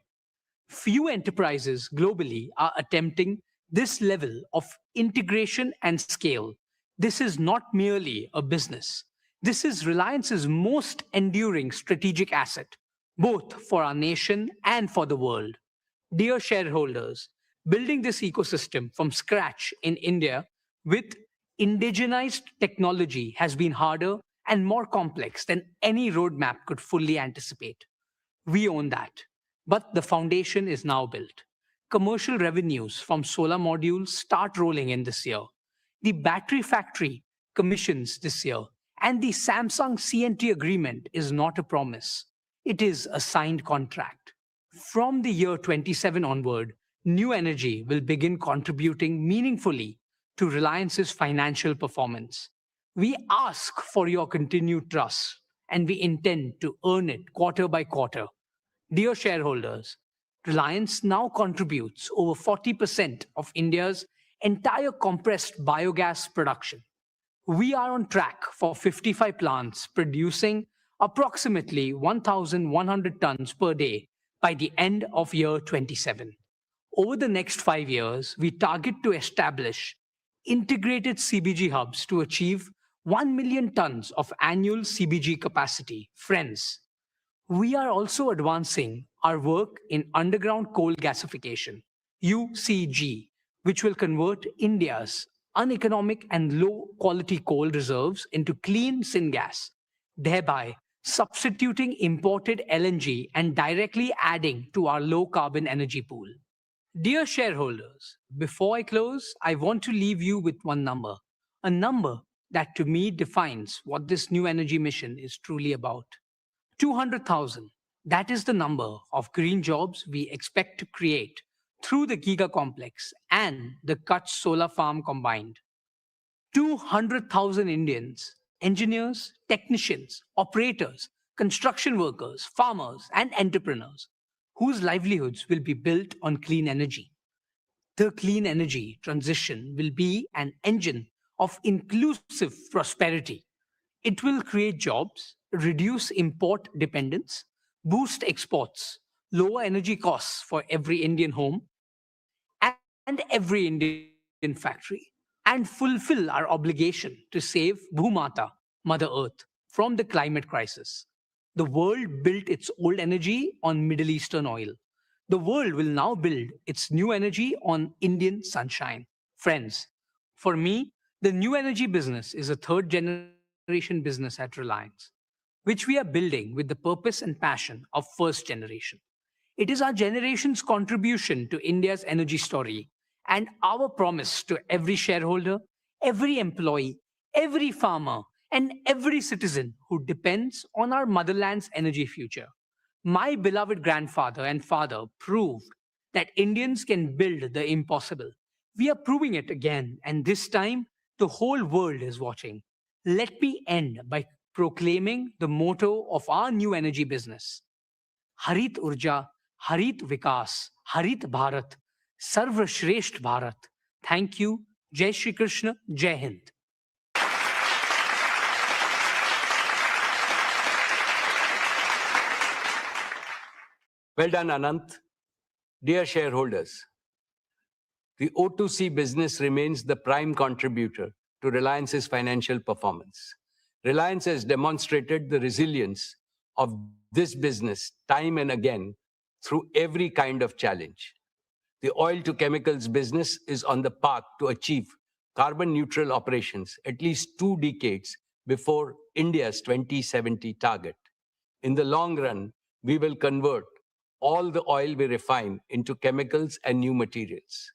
Few enterprises globally are attempting this level of integration and scale. This is not merely a business. This is Reliance's most enduring strategic asset, both for our nation and for the world. Dear shareholders, building this ecosystem from scratch in India with indigenized technology has been harder and more complex than any roadmap could fully anticipate. We own that, but the foundation is now built. Commercial revenues from solar modules start rolling in this year. The battery factory commissions this year, and the Samsung C&T agreement is not a promise. It is a signed contract. From the year 27 onward, new energy will begin contributing meaningfully to Reliance's financial performance. We ask for your continued trust, and we intend to earn it quarter by quarter. Dear shareholders, Reliance now contributes over 40% of India's entire compressed biogas production. We are on track for 55 plants producing approximately 1,100 tons per day by the end of year 27. Over the next 5 years, we target to establish integrated CBG hubs to achieve 1 million tons of annual CBG capacity. Friends, we are also advancing our work in underground coal gasification, UCG, which will convert India's uneconomic and low-quality coal reserves into clean syngas, thereby substituting imported LNG and directly adding to our low-carbon energy pool. Dear shareholders, before I close, I want to leave you with one number, a number that to me defines what this new energy mission is truly about. 200,000. That is the number of green jobs we expect to create through the Giga Complex and the Kutch Solar Farm combined. 200,000 Indians, engineers, technicians, operators, construction workers, farmers, and entrepreneurs, whose livelihoods will be built on clean energy. The clean energy transition will be an engine of inclusive prosperity. It will create jobs, reduce import dependence, boost exports, lower energy costs for every Indian home and every Indian factory, and fulfill our obligation to save Bhumata, Mother Earth, from the climate crisis. The world built its old energy on Middle Eastern oil. The world will now build its new energy on Indian sunshine. Friends, for me, the new energy business is a third generation business at Reliance, which we are building with the purpose and passion of first generation. It is our generation's contribution to India's energy story and our promise to every shareholder, every employee, every farmer, and every citizen who depends on our motherland's energy future. My beloved grandfather and father proved that Indians can build the impossible. We are proving it again, and this time the whole world is watching. Let me end by proclaiming the motto of our new energy business: Harit Urja, Harit Vikas, Harit Bharat, Sarva Shresht Bharat. Thank you. Jai Shri Krishna, Jai Hind. Well done, Anant. Dear shareholders, the O2C business remains the prime contributor to Reliance's financial performance. Reliance has demonstrated the resilience of this business time and again through every kind of challenge. The oil to chemicals business is on the path to achieve carbon neutral operations at least 2 decades before India's 2070 target. In the long run, we will convert all the oil we refine into chemicals and new materials.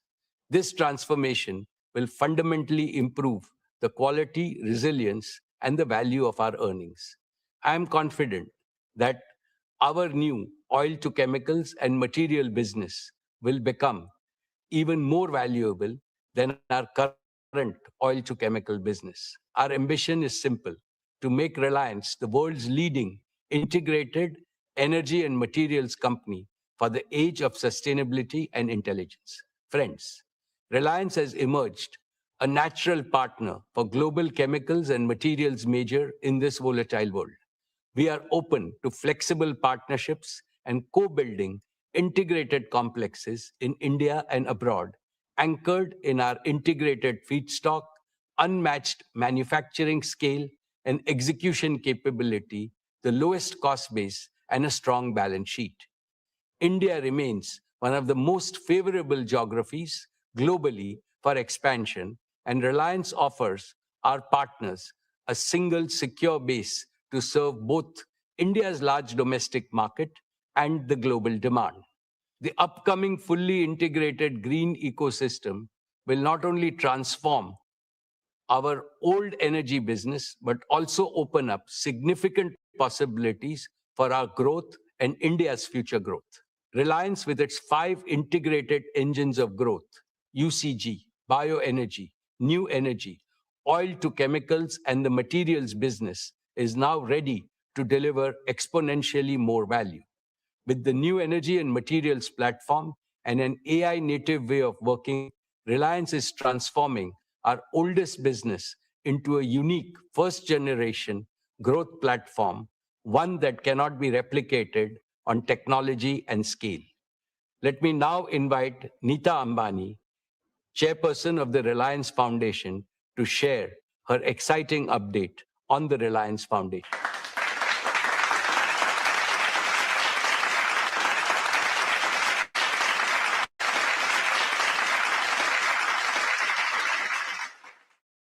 This transformation will fundamentally improve the quality, resilience, and the value of our earnings. I am confident that our new oil to chemicals and material business will become even more valuable than our current oil to chemical business. Our ambition is simple: to make Reliance the world's leading integrated energy and materials company for the age of sustainability and intelligence. Friends, Reliance has emerged a natural partner for global chemicals and materials major in this volatile world. We are open to flexible partnerships and co-building integrated complexes in India and abroad, anchored in our integrated feedstock, unmatched manufacturing scale, and execution capability, the lowest cost base, and a strong balance sheet. India remains one of the most favorable geographies globally for expansion, and Reliance offers our partners a single secure base to serve both India's large domestic market and the global demand. The upcoming fully integrated green ecosystem will not only transform our old energy business, but also open up significant possibilities for our growth and India's future growth. Reliance, with its 5 integrated engines of growth, UCG, bioenergy, new energy, oil to chemicals, and the materials business, is now ready to deliver exponentially more value. With the new energy and materials platform and an AI native way of working, Reliance is transforming our oldest business into a unique first generation growth platform, one that cannot be replicated on technology and scale. Let me now invite Neeta Ambani, chairperson of the Reliance Foundation, to share her exciting update on the Reliance Foundation.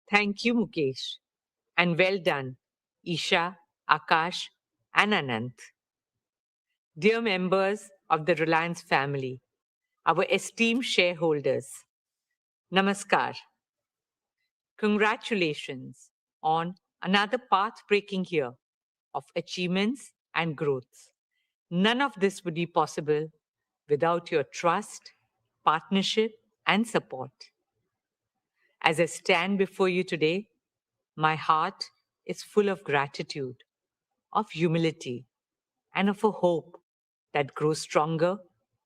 Thank you, Mukesh. And well done, Isha, Akash, and Anant. Dear members of the Reliance family, our esteemed shareholders, Namaskar. Congratulations on another path-breaking year of achievements and growth. None of this would be possible without your trust, partnership, and support. As I stand before you today, my heart is full of gratitude, of humility, and of a hope that grows stronger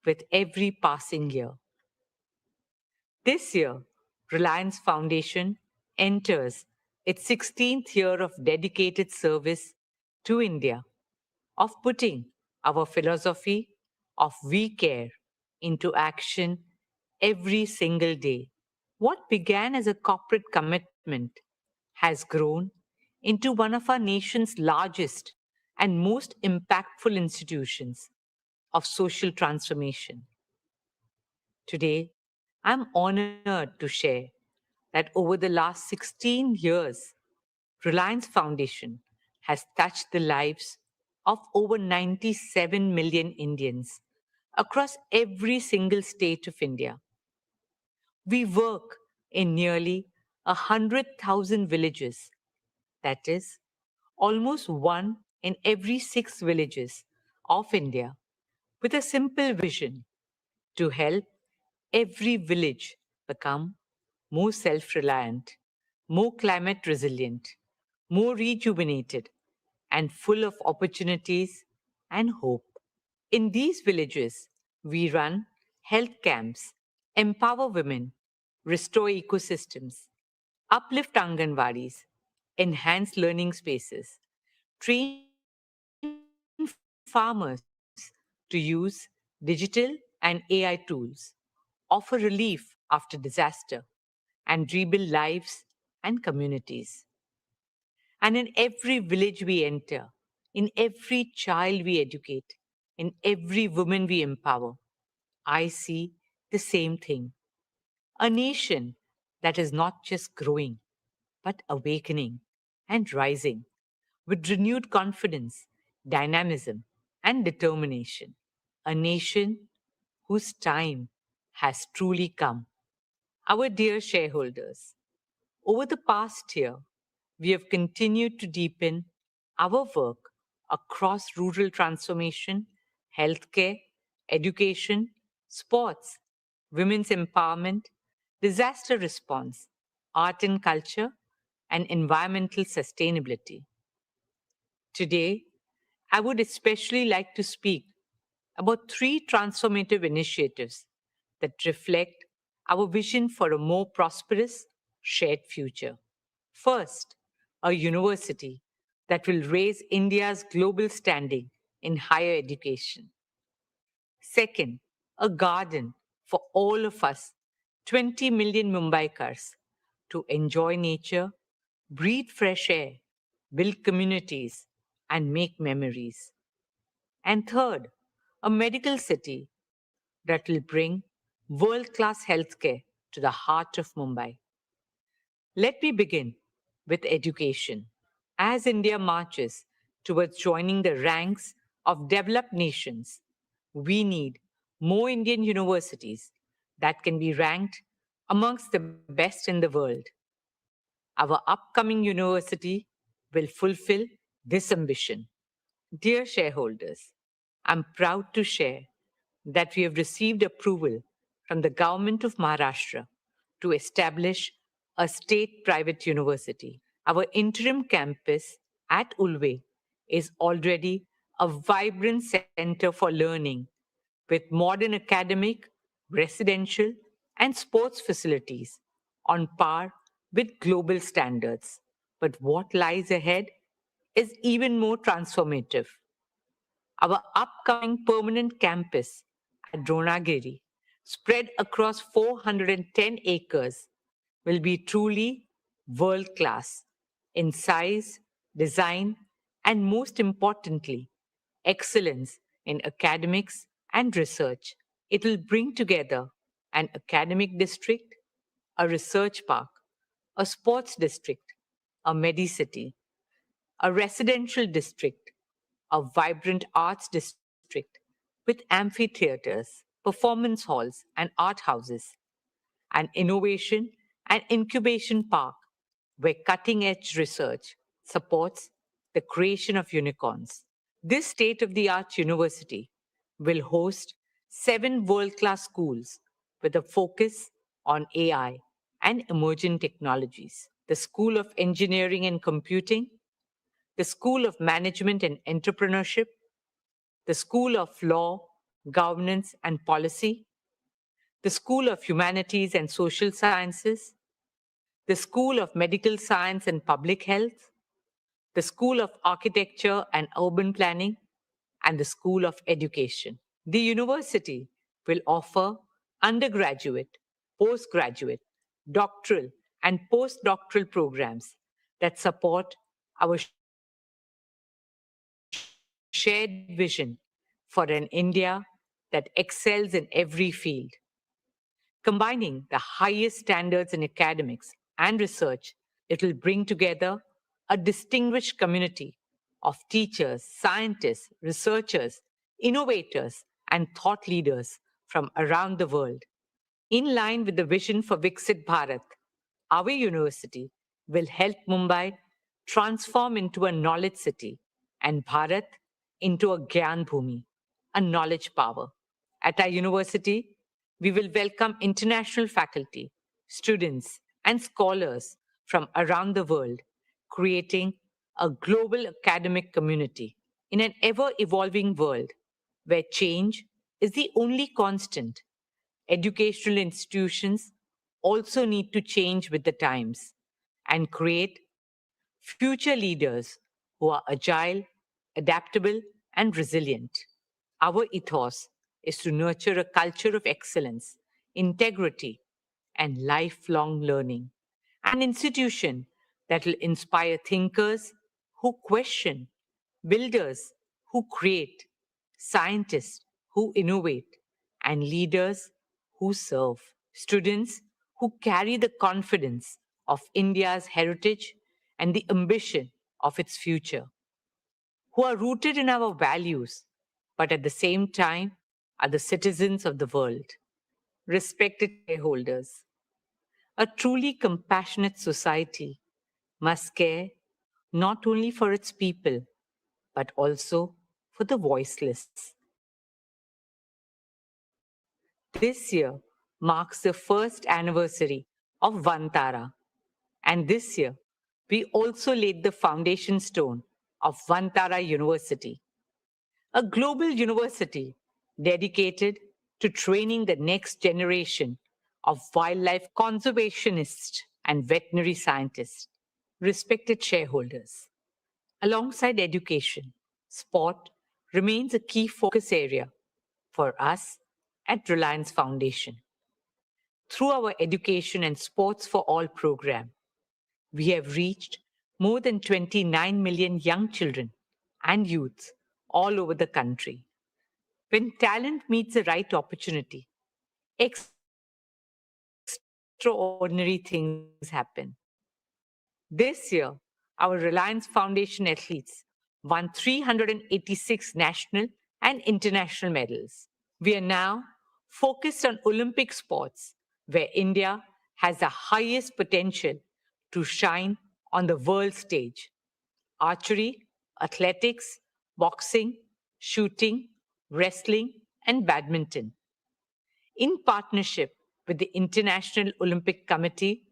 with every passing year. This year, Reliance Foundation enters its 16th year of dedicated service to India, of putting our philosophy of we care into action every single day. What began as a corporate commitment has grown into one of our nation's largest and most impactful institutions of social transformation. Today, I'm honored to share that over the last 16 years, Reliance Foundation has touched the lives of over 97 million Indians across every single state of India. We work in nearly 100,000 villages, that is, almost one in every 6 villages of India, with a simple vision to help every village become more self reliant, more climate resilient, more rejuvenated, and full of opportunities and hope. In these villages, we run health camps, empower women, restore ecosystems, uplift Anganwadis, enhance learning spaces, train farmers to use digital and AI tools, offer relief after disaster, and rebuild lives and communities. And in every village we enter, in every child we educate, in every woman we empower, I see the same thing. A nation that is not just growing, but awakening and rising with renewed confidence, dynamism, and determination. A nation whose time has truly come. Our dear shareholders, over the past year, we have continued to deepen our work across rural transformation, healthcare, education, sports, women's empowerment, disaster response, art and culture, and environmental sustainability. Today, I would especially like to speak about 3 transformative initiatives that reflect our vision for a more prosperous, shared future. First, a university that will raise India's global standing in higher education. Second, a garden for all of us, 20 million Mumbaikars, to enjoy nature, breathe fresh air, build communities, and make memories. And third, a medical city that will bring world class healthcare to the heart of Mumbai. Let me begin with education. As India marches towards joining the ranks of developed nations, we need more Indian universities that can be ranked amongst the best in the world. Our upcoming university will fulfill this ambition. Dear shareholders, I'm proud to share that we have received approval from the Government of Maharashtra to establish a state-private university. Our interim campus at Ulve is already a vibrant center for learning with modern academic, residential, and sports facilities on par with global standards. But what lies ahead is even more transformative. Our upcoming permanent campus at Dronagiri, spread across 410 acres, will be truly world class in size, design, and most importantly, excellence in academics and research. It will bring together an academic district, a research park, a sports district, a medicity, a residential district, a vibrant arts district with amphitheaters, performance halls, and art houses, an innovation and incubation park where cutting edge research supports the creation of unicorns. This state-of-the-art university will host 7 world-class schools with a focus on AI and emerging technologies. The School of Engineering and Computing, the School of Management and Entrepreneurship, the School of Law, Governance and Policy, the School of Humanities and Social Sciences, the School of Medical Science and Public Health, the School of Architecture and Urban Planning, and the School of Education. The university will offer undergraduate, postgraduate, doctoral, and postdoctoral programs that support our shared vision for an India that excels in every field. Combining the highest standards in academics and research, it will bring together a distinguished community of teachers, scientists, researchers, innovators, and thought leaders from around the world. In line with the vision for Viksit Bharat, our university will help Mumbai transform into a knowledge city and Bharat into a Gyan Bhumi, a knowledge power. At our university, we will welcome international faculty, students, and scholars from around the world, creating a global academic community in an ever-evolving world where change is the only constant. Educational institutions also need to change with the times and create future leaders who are agile, adaptable, and resilient. Our ethos is to nurture a culture of excellence, integrity, and lifelong learning. An institution that will inspire thinkers who question, builders who create, scientists who innovate, and leaders who serve. Students who carry the confidence of India's heritage and the ambition of its future, who are rooted in our values, but at the same time are the citizens of the world. Respected shareholders, a truly compassionate society must care not only for its people, but also for the voiceless. This year marks the first anniversary of Vantara, and this year we also laid the foundation stone of Vantara University, a global university dedicated to training the next generation of wildlife conservationists and veterinary scientists. Respected shareholders, alongside education, sport remains a key focus area for us at Reliance Foundation. Through our Education and Sports for All program, we have reached more than 29 million young children and youths all over the country. When talent meets the right opportunity, extraordinary things happen. This year, our Reliance Foundation athletes won 386 national and international medals. We are now focused on Olympic sports, where India has the highest potential to shine on the world stage. Archery, athletics, boxing, shooting, wrestling, and badminton. In partnership with the International Olympic Committee,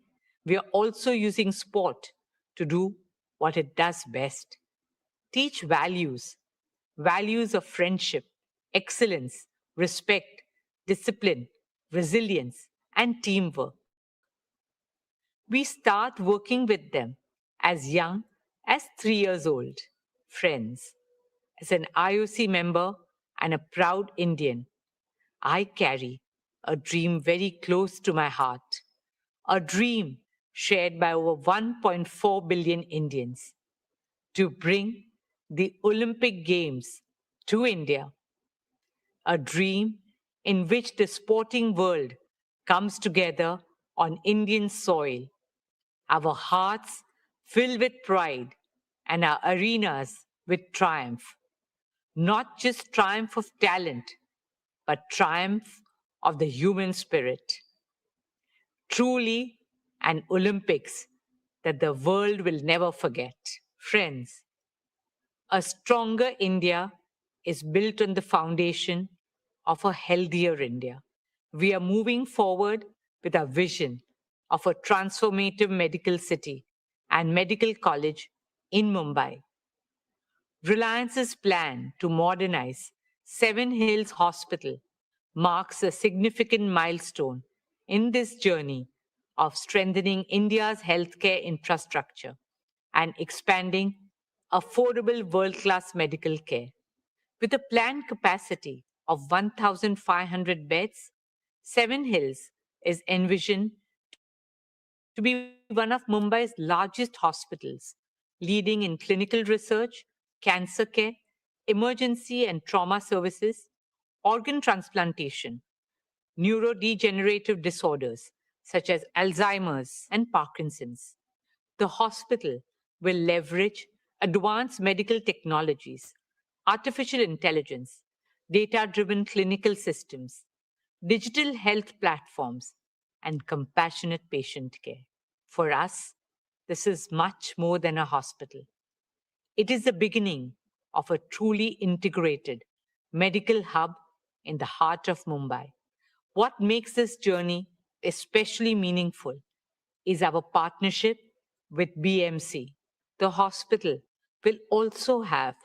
we are also using sport to do what it does best. Teach values, values of friendship, excellence, respect, discipline, resilience, and teamwork. We start working with them as young as 3 years old. Friends, as an IOC member and a proud Indian, I carry a dream very close to my heart, a dream shared by over 1.4 billion Indians, to bring the Olympic Games to India, a dream in which the sporting world comes together on Indian soil, our hearts filled with pride and our arenas with triumph. Not just triumph of talent, but triumph of the human spirit. Truly an Olympics that the world will never forget. Friends, A stronger India is built on the foundation of a healthier India. We are moving forward with our vision of a transformative medical city and medical college in Mumbai. Reliance's plan to modernize Seven Hills Hospital marks a significant milestone in this journey of strengthening India's healthcare infrastructure and expanding affordable world-class medical care. With a planned capacity of 1,500 beds, Seven Hills is envisioned to be one of Mumbai's largest hospitals, leading in clinical research, cancer care, emergency and trauma services, organ transplantation, neurodegenerative disorders such as Alzheimer's and Parkinson's. The hospital will leverage advanced medical technologies, artificial intelligence, data driven clinical systems, digital health platforms, and compassionate patient care. For us, this is much more than a hospital. It is the beginning of a truly integrated medical hub in the heart of Mumbai. What makes this journey especially meaningful is our partnership with BMC. The hospital will also have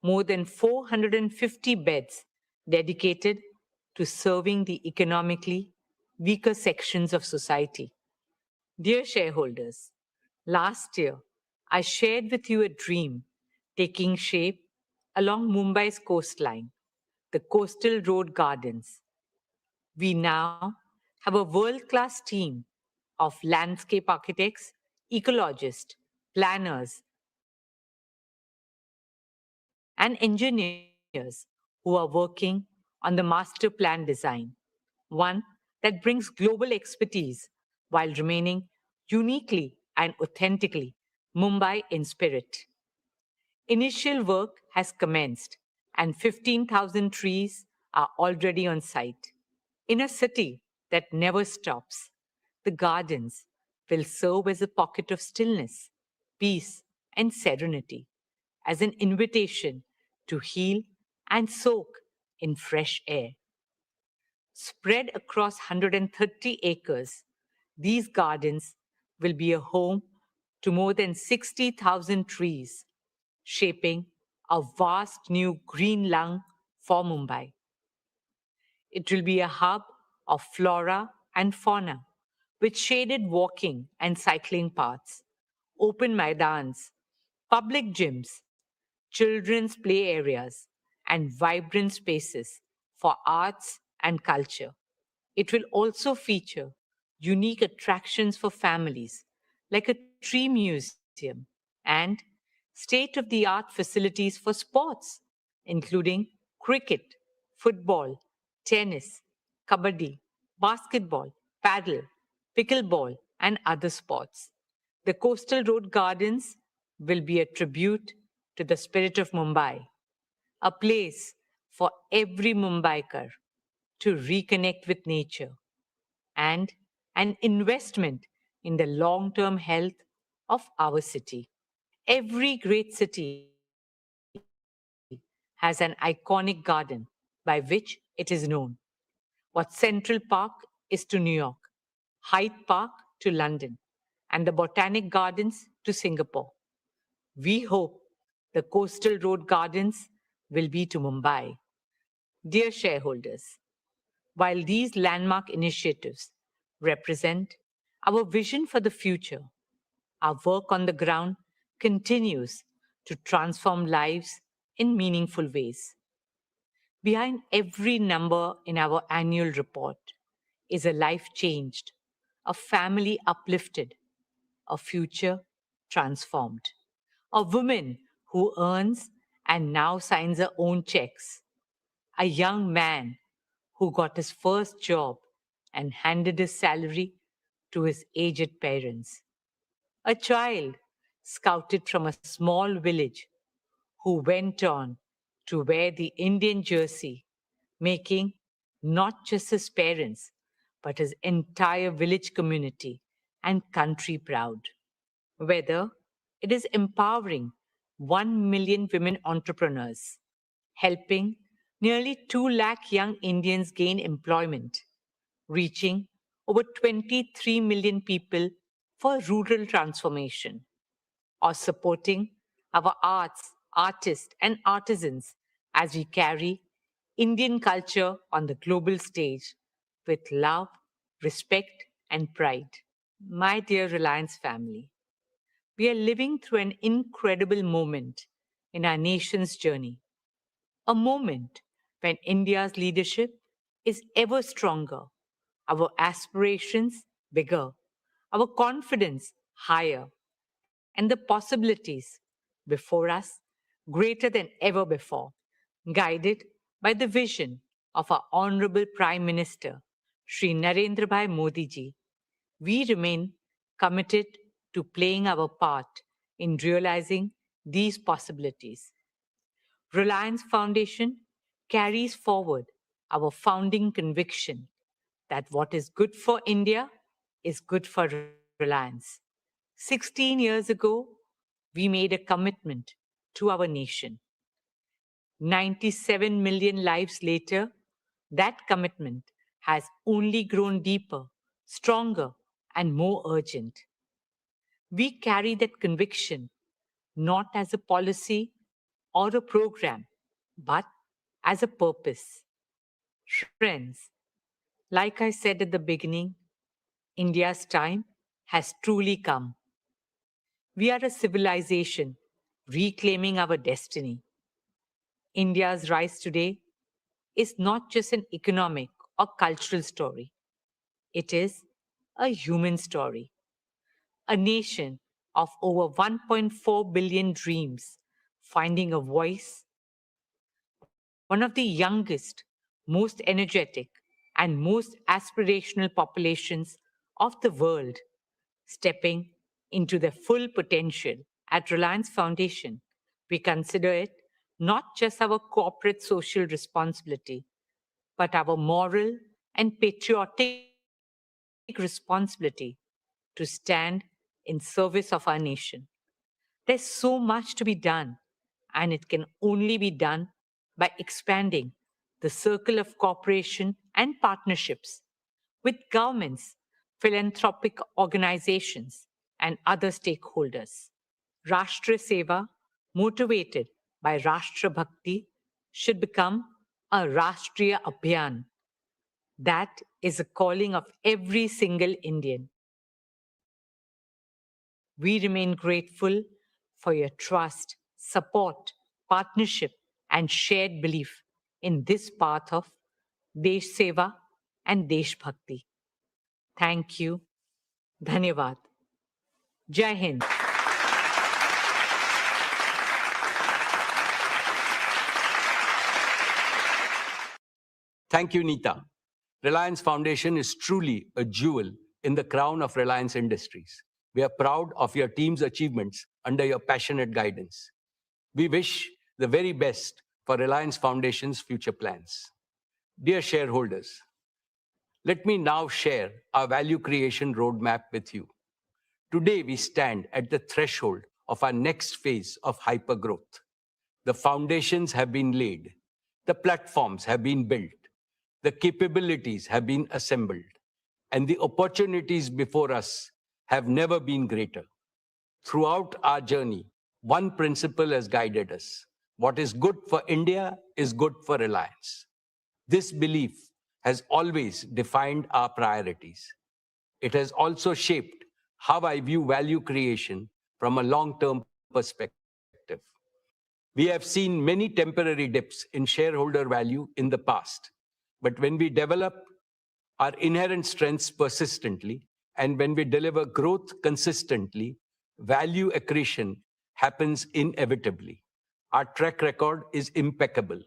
more than 450 beds dedicated to serving the economically weaker sections of society. Dear shareholders, last year I shared with you a dream taking shape along Mumbai's coastline, the Coastal Road Gardens. We now have a world-class team of landscape architects, ecologists, planners, and engineers who are working on the master plan design, one that brings global expertise while remaining uniquely and authentically Mumbai in spirit. Initial work has commenced and 15,000 trees are already on site. In a city that never stops, the gardens will serve as a pocket of stillness, peace, and serenity, as an invitation to heal and soak in fresh air. Spread across 130 acres, these gardens will be a home to more than 60,000 trees, shaping a vast new green lung for Mumbai. It will be a hub of flora and fauna, with shaded walking and cycling paths, open maidans, public gyms, children's play areas, and vibrant spaces for arts and culture. It will also feature unique attractions for families, like a tree museum and state-of-the-art facilities for sports, including cricket, football, tennis, kabaddi, basketball, paddle, pickleball, and other sports. The Coastal Road Gardens will be a tribute to the spirit of Mumbai, a place for every Mumbaikar to reconnect with nature, and an investment in the long-term health of our city. Every great city has an iconic garden by which it is known. What Central Park is to New York, Hyde Park to London, and the Botanic Gardens to Singapore. We hope the Coastal Road Gardens will be to Mumbai. Dear shareholders, while these landmark initiatives represent our vision for the future, our work on the ground continues to transform lives in meaningful ways. Behind every number in our annual report is a life changed, a family uplifted, a future transformed, a woman who earns and now signs her own checks, a young man who got his first job and handed his salary to his aged parents, a child scouted from a small village who went on to wear the Indian jersey, making not just his parents, but his entire village community and country proud. Whether it is empowering 1 million women entrepreneurs, helping nearly 2 lakh young Indians gain employment, reaching over 23 million people for rural transformation, or supporting our arts, artists, and artisans as we carry Indian culture on the global stage with love, respect, and pride. My dear Reliance family, we are living through an incredible moment in our nation's journey, a moment when India's leadership is ever stronger, our aspirations bigger, our confidence higher, and the possibilities before us greater than ever before, guided by the vision of our Honorable Prime Minister, Shri Narendra Bhai Modi ji. We remain committed to playing our part in realizing these possibilities. Reliance Foundation carries forward our founding conviction that what is good for India is good for Reliance. 16 years ago, we made a commitment to our nation. 97 million lives later, that commitment has only grown deeper, stronger, and more urgent. We carry that conviction not as a policy or a program, but as a purpose. Friends, like I said at the beginning, India's time has truly come. We are a civilization reclaiming our destiny. India's rise today is not just an economic or cultural story. It is a human story. A nation of over 1.4 billion dreams finding a voice. One of the youngest, most energetic, and most aspirational populations of the world stepping into their full potential. At Reliance Foundation, we consider it not just our corporate social responsibility, but our moral and patriotic responsibility to stand in service of our nation. There's so much to be done, and it can only be done by expanding the circle of cooperation and partnerships with governments, philanthropic organizations, and other stakeholders. Rashtra Seva, motivated by Rashtra Bhakti, should become a Rashtriya Abhiyan. That is a calling of every single Indian. We remain grateful for your trust, support, partnership, and shared belief in this path of Desh Seva and Desh Bhakti. Thank you. Dhanyavad. Jai Hind. Thank you, Neeta. Reliance Foundation is truly a jewel in the crown of Reliance Industries. We are proud of your team's achievements under your passionate guidance. We wish the very best for Reliance Foundation's future plans. Dear shareholders, let me now share our value creation roadmap with you. Today, we stand at the threshold of our next phase of hypergrowth. The foundations have been laid, the platforms have been built, the capabilities have been assembled, and the opportunities before us have never been greater. Throughout our journey, one principle has guided us. What is good for India is good for Reliance. This belief has always defined our priorities. It has also shaped how I view value creation from a long-term perspective. We have seen many temporary dips in shareholder value in the past, but when we develop our inherent strengths persistently, and when we deliver growth consistently, value accretion happens inevitably. Our track record is impeccable.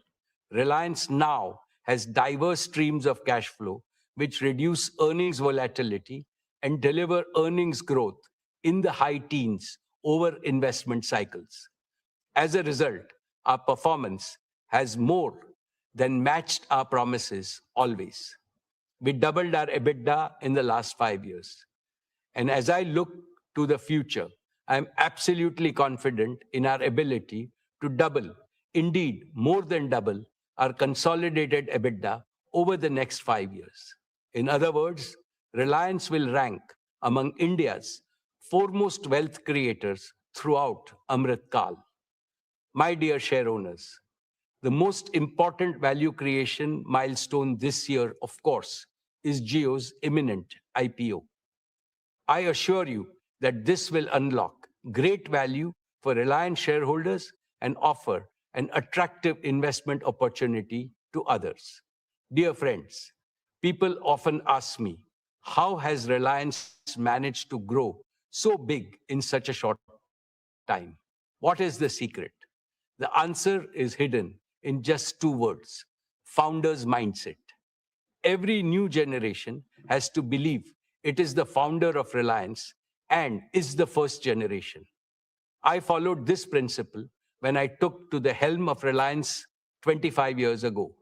Reliance now has diverse streams of cash flow, which reduce earnings volatility and deliver earnings growth in the high teens over investment cycles. As a result, our performance has more than matched our promises always. We doubled our EBITDA in the last 5 years. And as I look to the future, I'm absolutely confident in our ability to double, indeed more than double, our consolidated EBITDA over the next 5 years. In other words, Reliance will rank among India's foremost wealth creators throughout Amrit Kal. My dear shareowners, the most important value creation milestone this year, of course, is Jio's imminent IPO. I assure you that this will unlock great value for Reliance shareholders and offer an attractive investment opportunity to others. Dear friends, people often ask me, how has Reliance managed to grow so big in such a short time? What is the secret? The answer is hidden in just two words: founder's mindset. Every new generation has to believe it is the founder of Reliance and is the first generation. I followed this principle when I took to the helm of Reliance 25 years ago.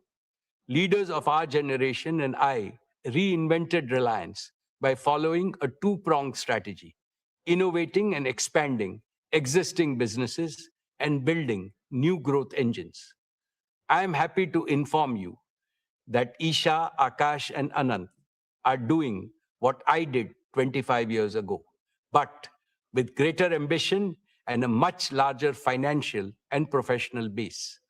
Leaders of our generation and I reinvented Reliance by following a two-pronged strategy: innovating and expanding existing businesses and building new growth engines. I am happy to inform you that Isha, Akash, and Anant are doing what I did 25 years ago, but with greater ambition and a much larger financial and professional base.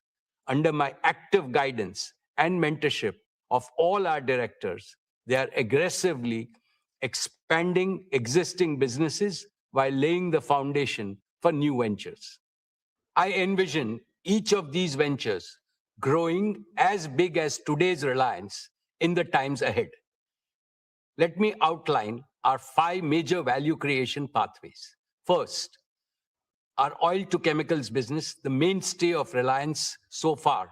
Under my active guidance and mentorship of all our directors, they are aggressively expanding existing businesses while laying the foundation for new ventures. I envision each of these ventures growing as big as today's Reliance in the times ahead. Let me outline our 5 major value creation pathways. First, our oil to chemicals business, the mainstay of Reliance so far,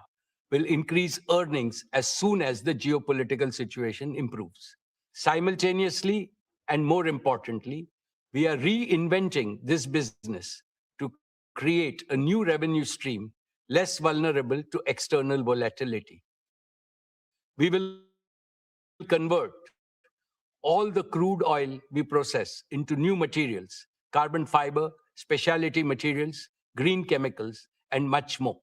will increase earnings as soon as the geopolitical situation improves. Simultaneously, and more importantly, we are reinventing this business to create a new revenue stream less vulnerable to external volatility. We will convert all the crude oil we process into new materials: carbon fiber, specialty materials, green chemicals, and much more.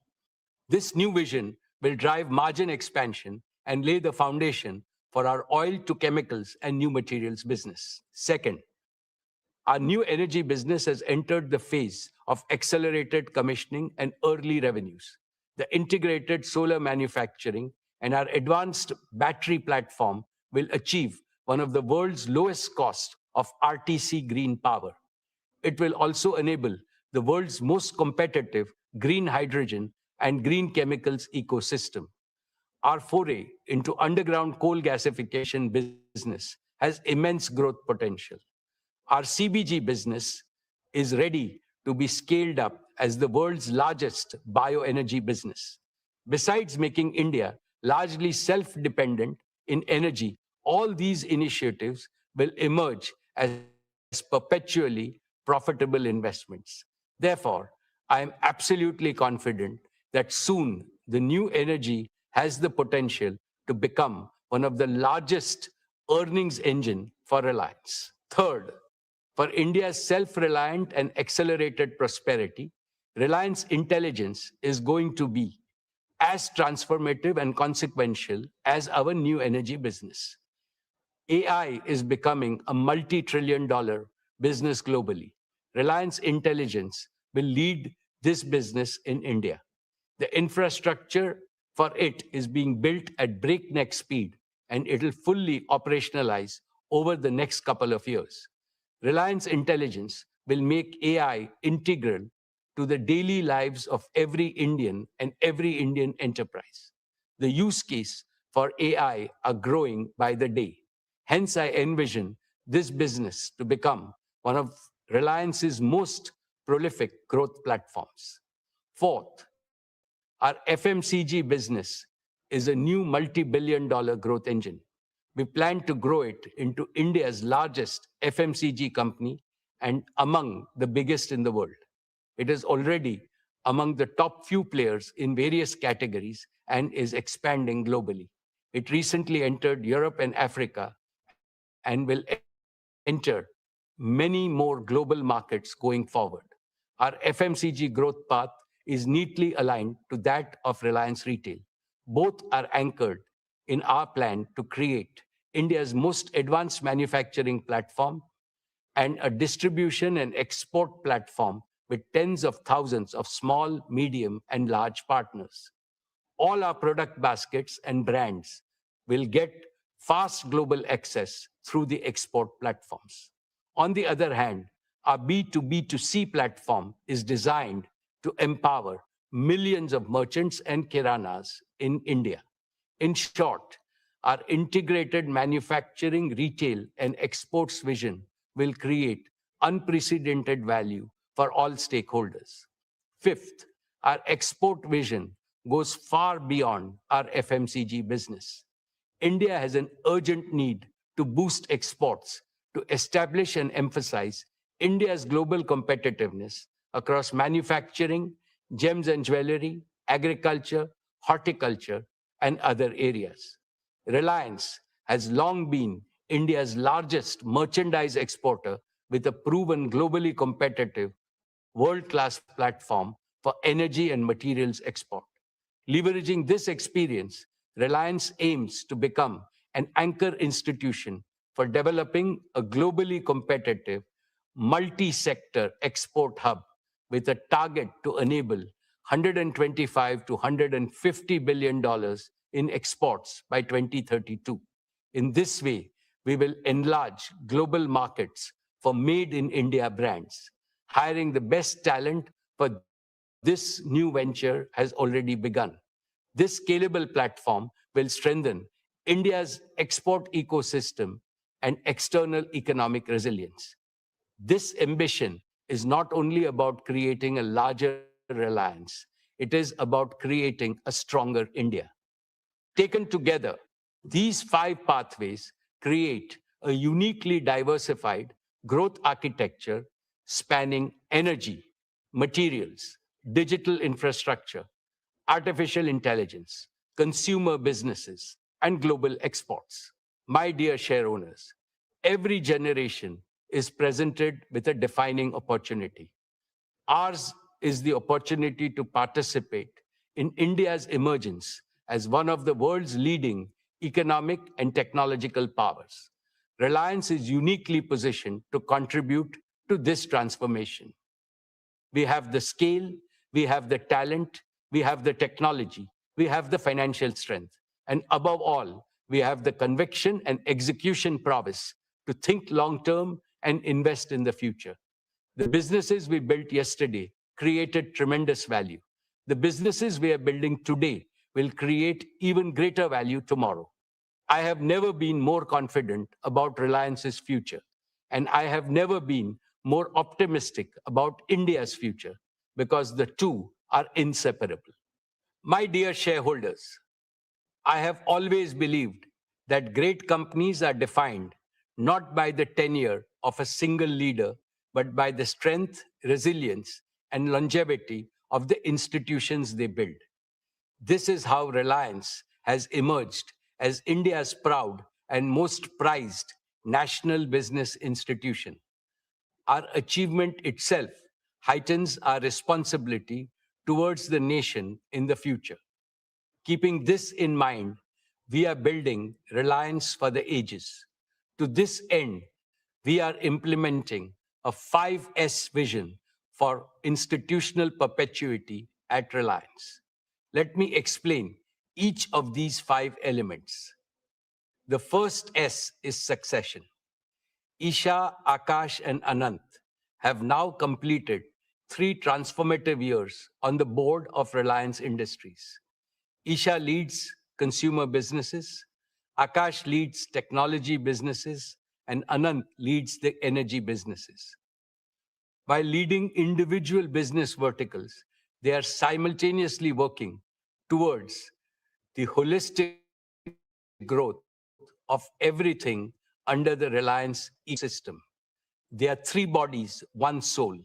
This new vision will drive margin expansion and lay the foundation for our oil to chemicals and new materials business. Second, our new energy business has entered the phase of accelerated commissioning and early revenues. The integrated solar manufacturing and our advanced battery platform will achieve one of the world's lowest costs of RTC green power. It will also enable the world's most competitive green hydrogen and green chemicals ecosystem. Our foray into underground coal gasification business has immense growth potential. Our CBG business is ready to be scaled up as the world's largest bioenergy business. Besides making India largely self-dependent in energy, all these initiatives will emerge as perpetually profitable investments. Therefore, I am absolutely confident that soon the new energy has the potential to become one of the largest earnings engine for Reliance. Third, for India's self-reliant and accelerated prosperity, Reliance Intelligence is going to be as transformative and consequential as our new energy business. AI is becoming a multi-trillion-dollar business globally. Reliance Intelligence will lead this business in India. The infrastructure for it is being built at breakneck speed, and it will fully operationalize over the next couple of years. Reliance Intelligence will make AI integral to the daily lives of every Indian and every Indian enterprise. The use case for AI are growing by the day. Hence, I envision this business to become one of Reliance's most prolific growth platforms. Fourth, our FMCG business is a new multi-billion-dollar growth engine. We plan to grow it into India's largest FMCG company and among the biggest in the world. It is already among the top few players in various categories and is expanding globally. It recently entered Europe and Africa and will enter many more global markets going forward. Our FMCG growth path is neatly aligned to that of Reliance Retail. Both are anchored in our plan to create India's most advanced manufacturing platform and a distribution and export platform with tens of thousands of small, medium, and large partners. All our product baskets and brands will get fast global access through the export platforms. On the other hand, our B2B2C platform is designed to empower millions of merchants and kiranas in India. In short, our integrated manufacturing, retail, and exports vision will create unprecedented value for all stakeholders. Fifth, our export vision goes far beyond our FMCG business. India has an urgent need to boost exports, to establish and emphasize India's global competitiveness across manufacturing, gems and jewelry, agriculture, horticulture, and other areas. Reliance has long been India's largest merchandise exporter with a proven globally competitive world-class platform for energy and materials export. Leveraging this experience, Reliance aims to become an anchor institution for developing a globally competitive, multi-sector export hub with a target to enable $125 to $150 billion in exports by 2032. In this way, we will enlarge global markets for made in India brands. Hiring the best talent for this new venture has already begun. This scalable platform will strengthen India's export ecosystem and external economic resilience. This ambition is not only about creating a larger Reliance, it is about creating a stronger India. Taken together, these five pathways create a uniquely diversified growth architecture spanning energy, materials, digital infrastructure, artificial intelligence, consumer businesses, and global exports. My dear shareowners, every generation is presented with a defining opportunity. Ours is the opportunity to participate in India's emergence as one of the world's leading economic and technological powers. Reliance is uniquely positioned to contribute to this transformation. We have the scale, we have the talent, we have the technology, we have the financial strength, and above all, we have the conviction and execution prowess to think long-term and invest in the future. The businesses we built yesterday created tremendous value. The businesses we are building today will create even greater value tomorrow. I have never been more confident about Reliance's future, and I have never been more optimistic about India's future because the two are inseparable. My dear shareholders, I have always believed that great companies are defined not by the tenure of a single leader, but by the strength, resilience, and longevity of the institutions they build. This is how Reliance has emerged as India's proud and most prized national business institution. Our achievement itself heightens our responsibility towards the nation in the future. Keeping this in mind, we are building Reliance for the ages. To this end, we are implementing a 5S vision for institutional perpetuity at Reliance. Let me explain each of these 5 elements. The first S is succession. Isha, Akash, and Anant have now completed 3 transformative years on the board of Reliance Industries. Isha leads consumer businesses, Akash leads technology businesses, and Anant leads the energy businesses. By leading individual business verticals, they are simultaneously working towards the holistic growth of everything under the Reliance ecosystem. They are 3 bodies, 1 soul.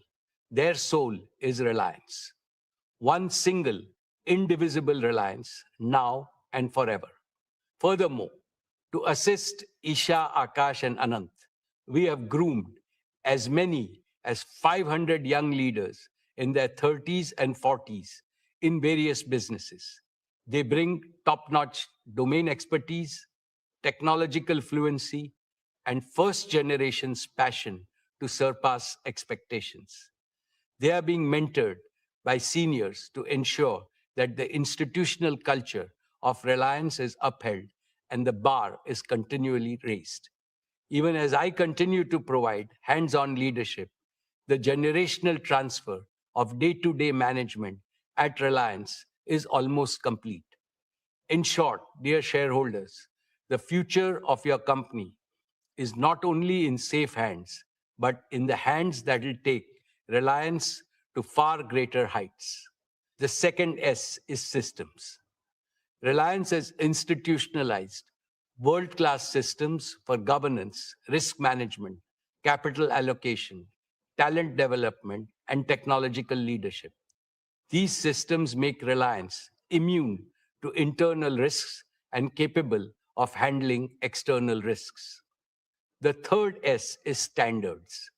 Their soul is Reliance. One single, indivisible Reliance, now and forever. Furthermore, to assist Isha, Akash, and Anant, we have groomed as many as 500 young leaders in their 30s and 40s in various businesses. They bring top-notch domain expertise, technological fluency, and first-generation's passion to surpass expectations. They are being mentored by seniors to ensure that the institutional culture of Reliance is upheld and the bar is continually raised. Even as I continue to provide hands-on leadership, the generational transfer of day-to-day management at Reliance is almost complete. In short, dear shareholders, the future of your company is not only in safe hands, but in the hands that will take Reliance to far greater heights. The second S is systems. Reliance has institutionalized world-class systems for governance, risk management, capital allocation, talent development, and technological leadership. These systems make Reliance immune to internal risks and capable of handling external risks. The third S is standards.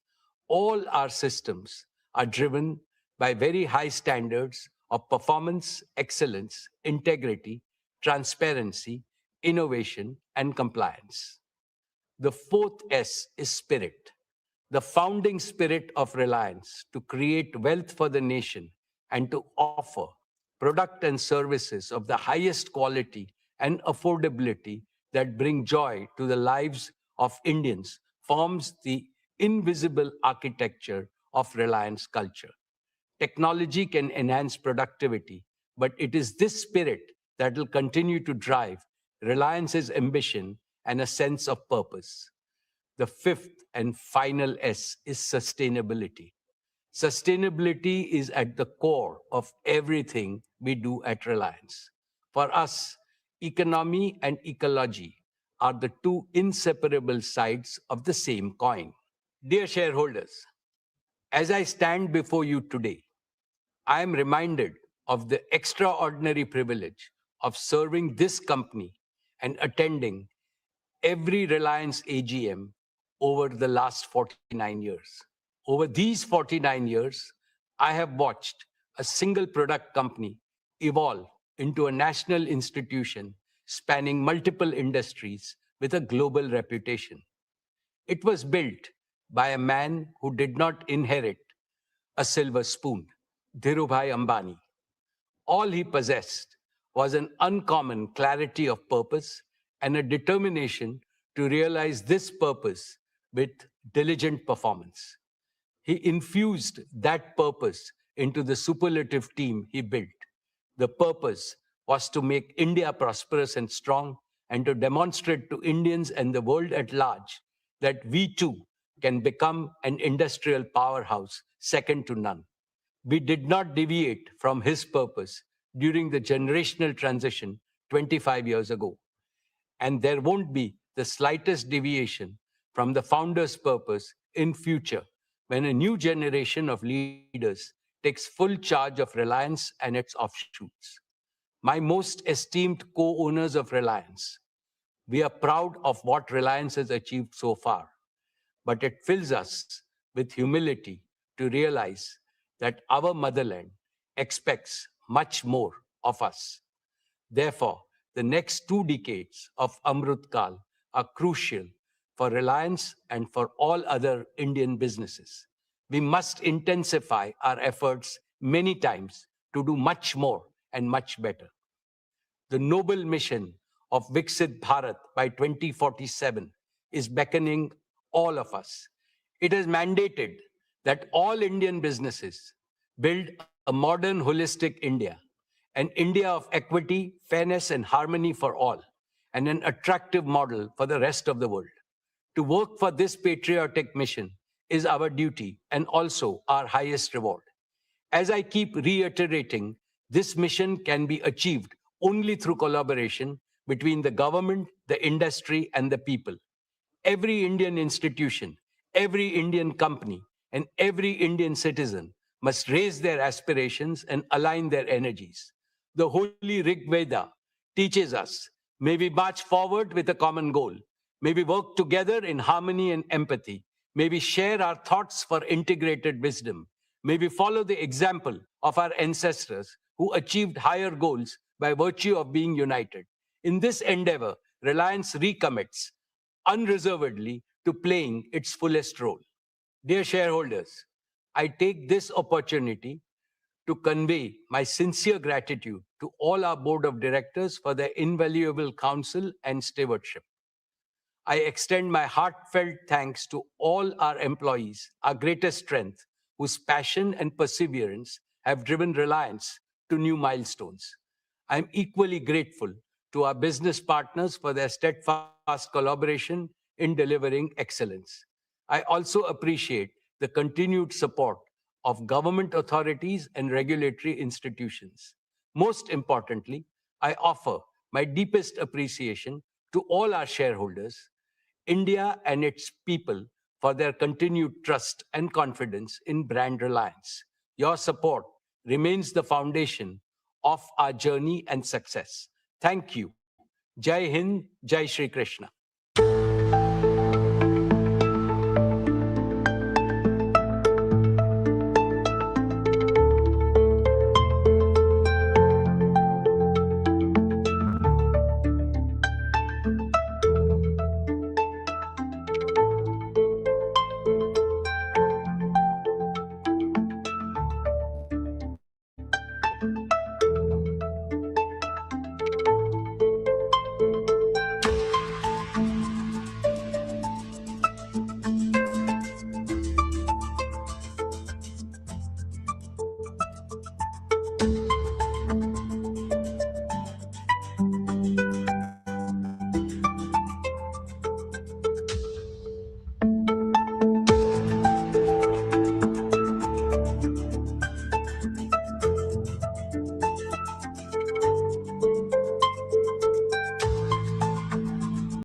All our systems are driven by very high standards of performance, excellence, integrity, transparency, innovation, and compliance. The fourth S is spirit. The founding spirit of Reliance to create wealth for the nation and to offer product and services of the highest quality and affordability that bring joy to the lives of Indians forms the invisible architecture of Reliance culture. Technology can enhance productivity, but it is this spirit that will continue to drive Reliance's ambition and a sense of purpose. The fifth and final S is sustainability. Sustainability is at the core of everything we do at Reliance. For us, economy and ecology are the two inseparable sides of the same coin. Dear shareholders, as I stand before you today, I am reminded of the extraordinary privilege of serving this company and attending every Reliance AGM over the last 49 years. Over these 49 years, I have watched a single product company evolve into a national institution spanning multiple industries with a global reputation. It was built by a man who did not inherit a silver spoon, Dhirubhai Ambani. All he possessed was an uncommon clarity of purpose and a determination to realize this purpose with diligent performance. He infused that purpose into the superlative team he built. The purpose was to make India prosperous and strong and to demonstrate to Indians and the world at large that we too can become an industrial powerhouse second to none. We did not deviate from his purpose during the generational transition 25 years ago. And there won't be the slightest deviation from the founder's purpose in future when a new generation of leaders takes full charge of Reliance and its offshoots. My most esteemed co-owners of Reliance, we are proud of what Reliance has achieved so far, but it fills us with humility to realize that our motherland expects much more of us. Therefore, the next 2 decades of Amrut Kal are crucial for Reliance and for all other Indian businesses. We must intensify our efforts many times to do much more and much better. The noble mission of Viksit Bharat by 2047 is beckoning all of us. It has mandated that all Indian businesses build a modern, holistic India, an India of equity, fairness, and harmony for all, and an attractive model for the rest of the world. To work for this patriotic mission is our duty and also our highest reward. As I keep reiterating, this mission can be achieved only through collaboration between the government, the industry, and the people. Every Indian institution, every Indian company, and every Indian citizen must raise their aspirations and align their energies. The holy Rig Veda teaches us, may we march forward with a common goal. May we work together in harmony and empathy. May we share our thoughts for integrated wisdom. May we follow the example of our ancestors who achieved higher goals by virtue of being united. In this endeavor, Reliance recommits unreservedly to playing its fullest role. Dear shareholders, I take this opportunity to convey my sincere gratitude to all our board of directors for their invaluable counsel and stewardship. I extend my heartfelt thanks to all our employees, our greatest strength, whose passion and perseverance have driven Reliance to new milestones. I am equally grateful to our business partners for their steadfast collaboration in delivering excellence. I also appreciate the continued support of government authorities and regulatory institutions. Most importantly, I offer my deepest appreciation to all our shareholders, India and its people, for their continued trust and confidence in brand Reliance. Your support remains the foundation of our journey and success. Thank you. Jai Hind, Jai Shri Krishna.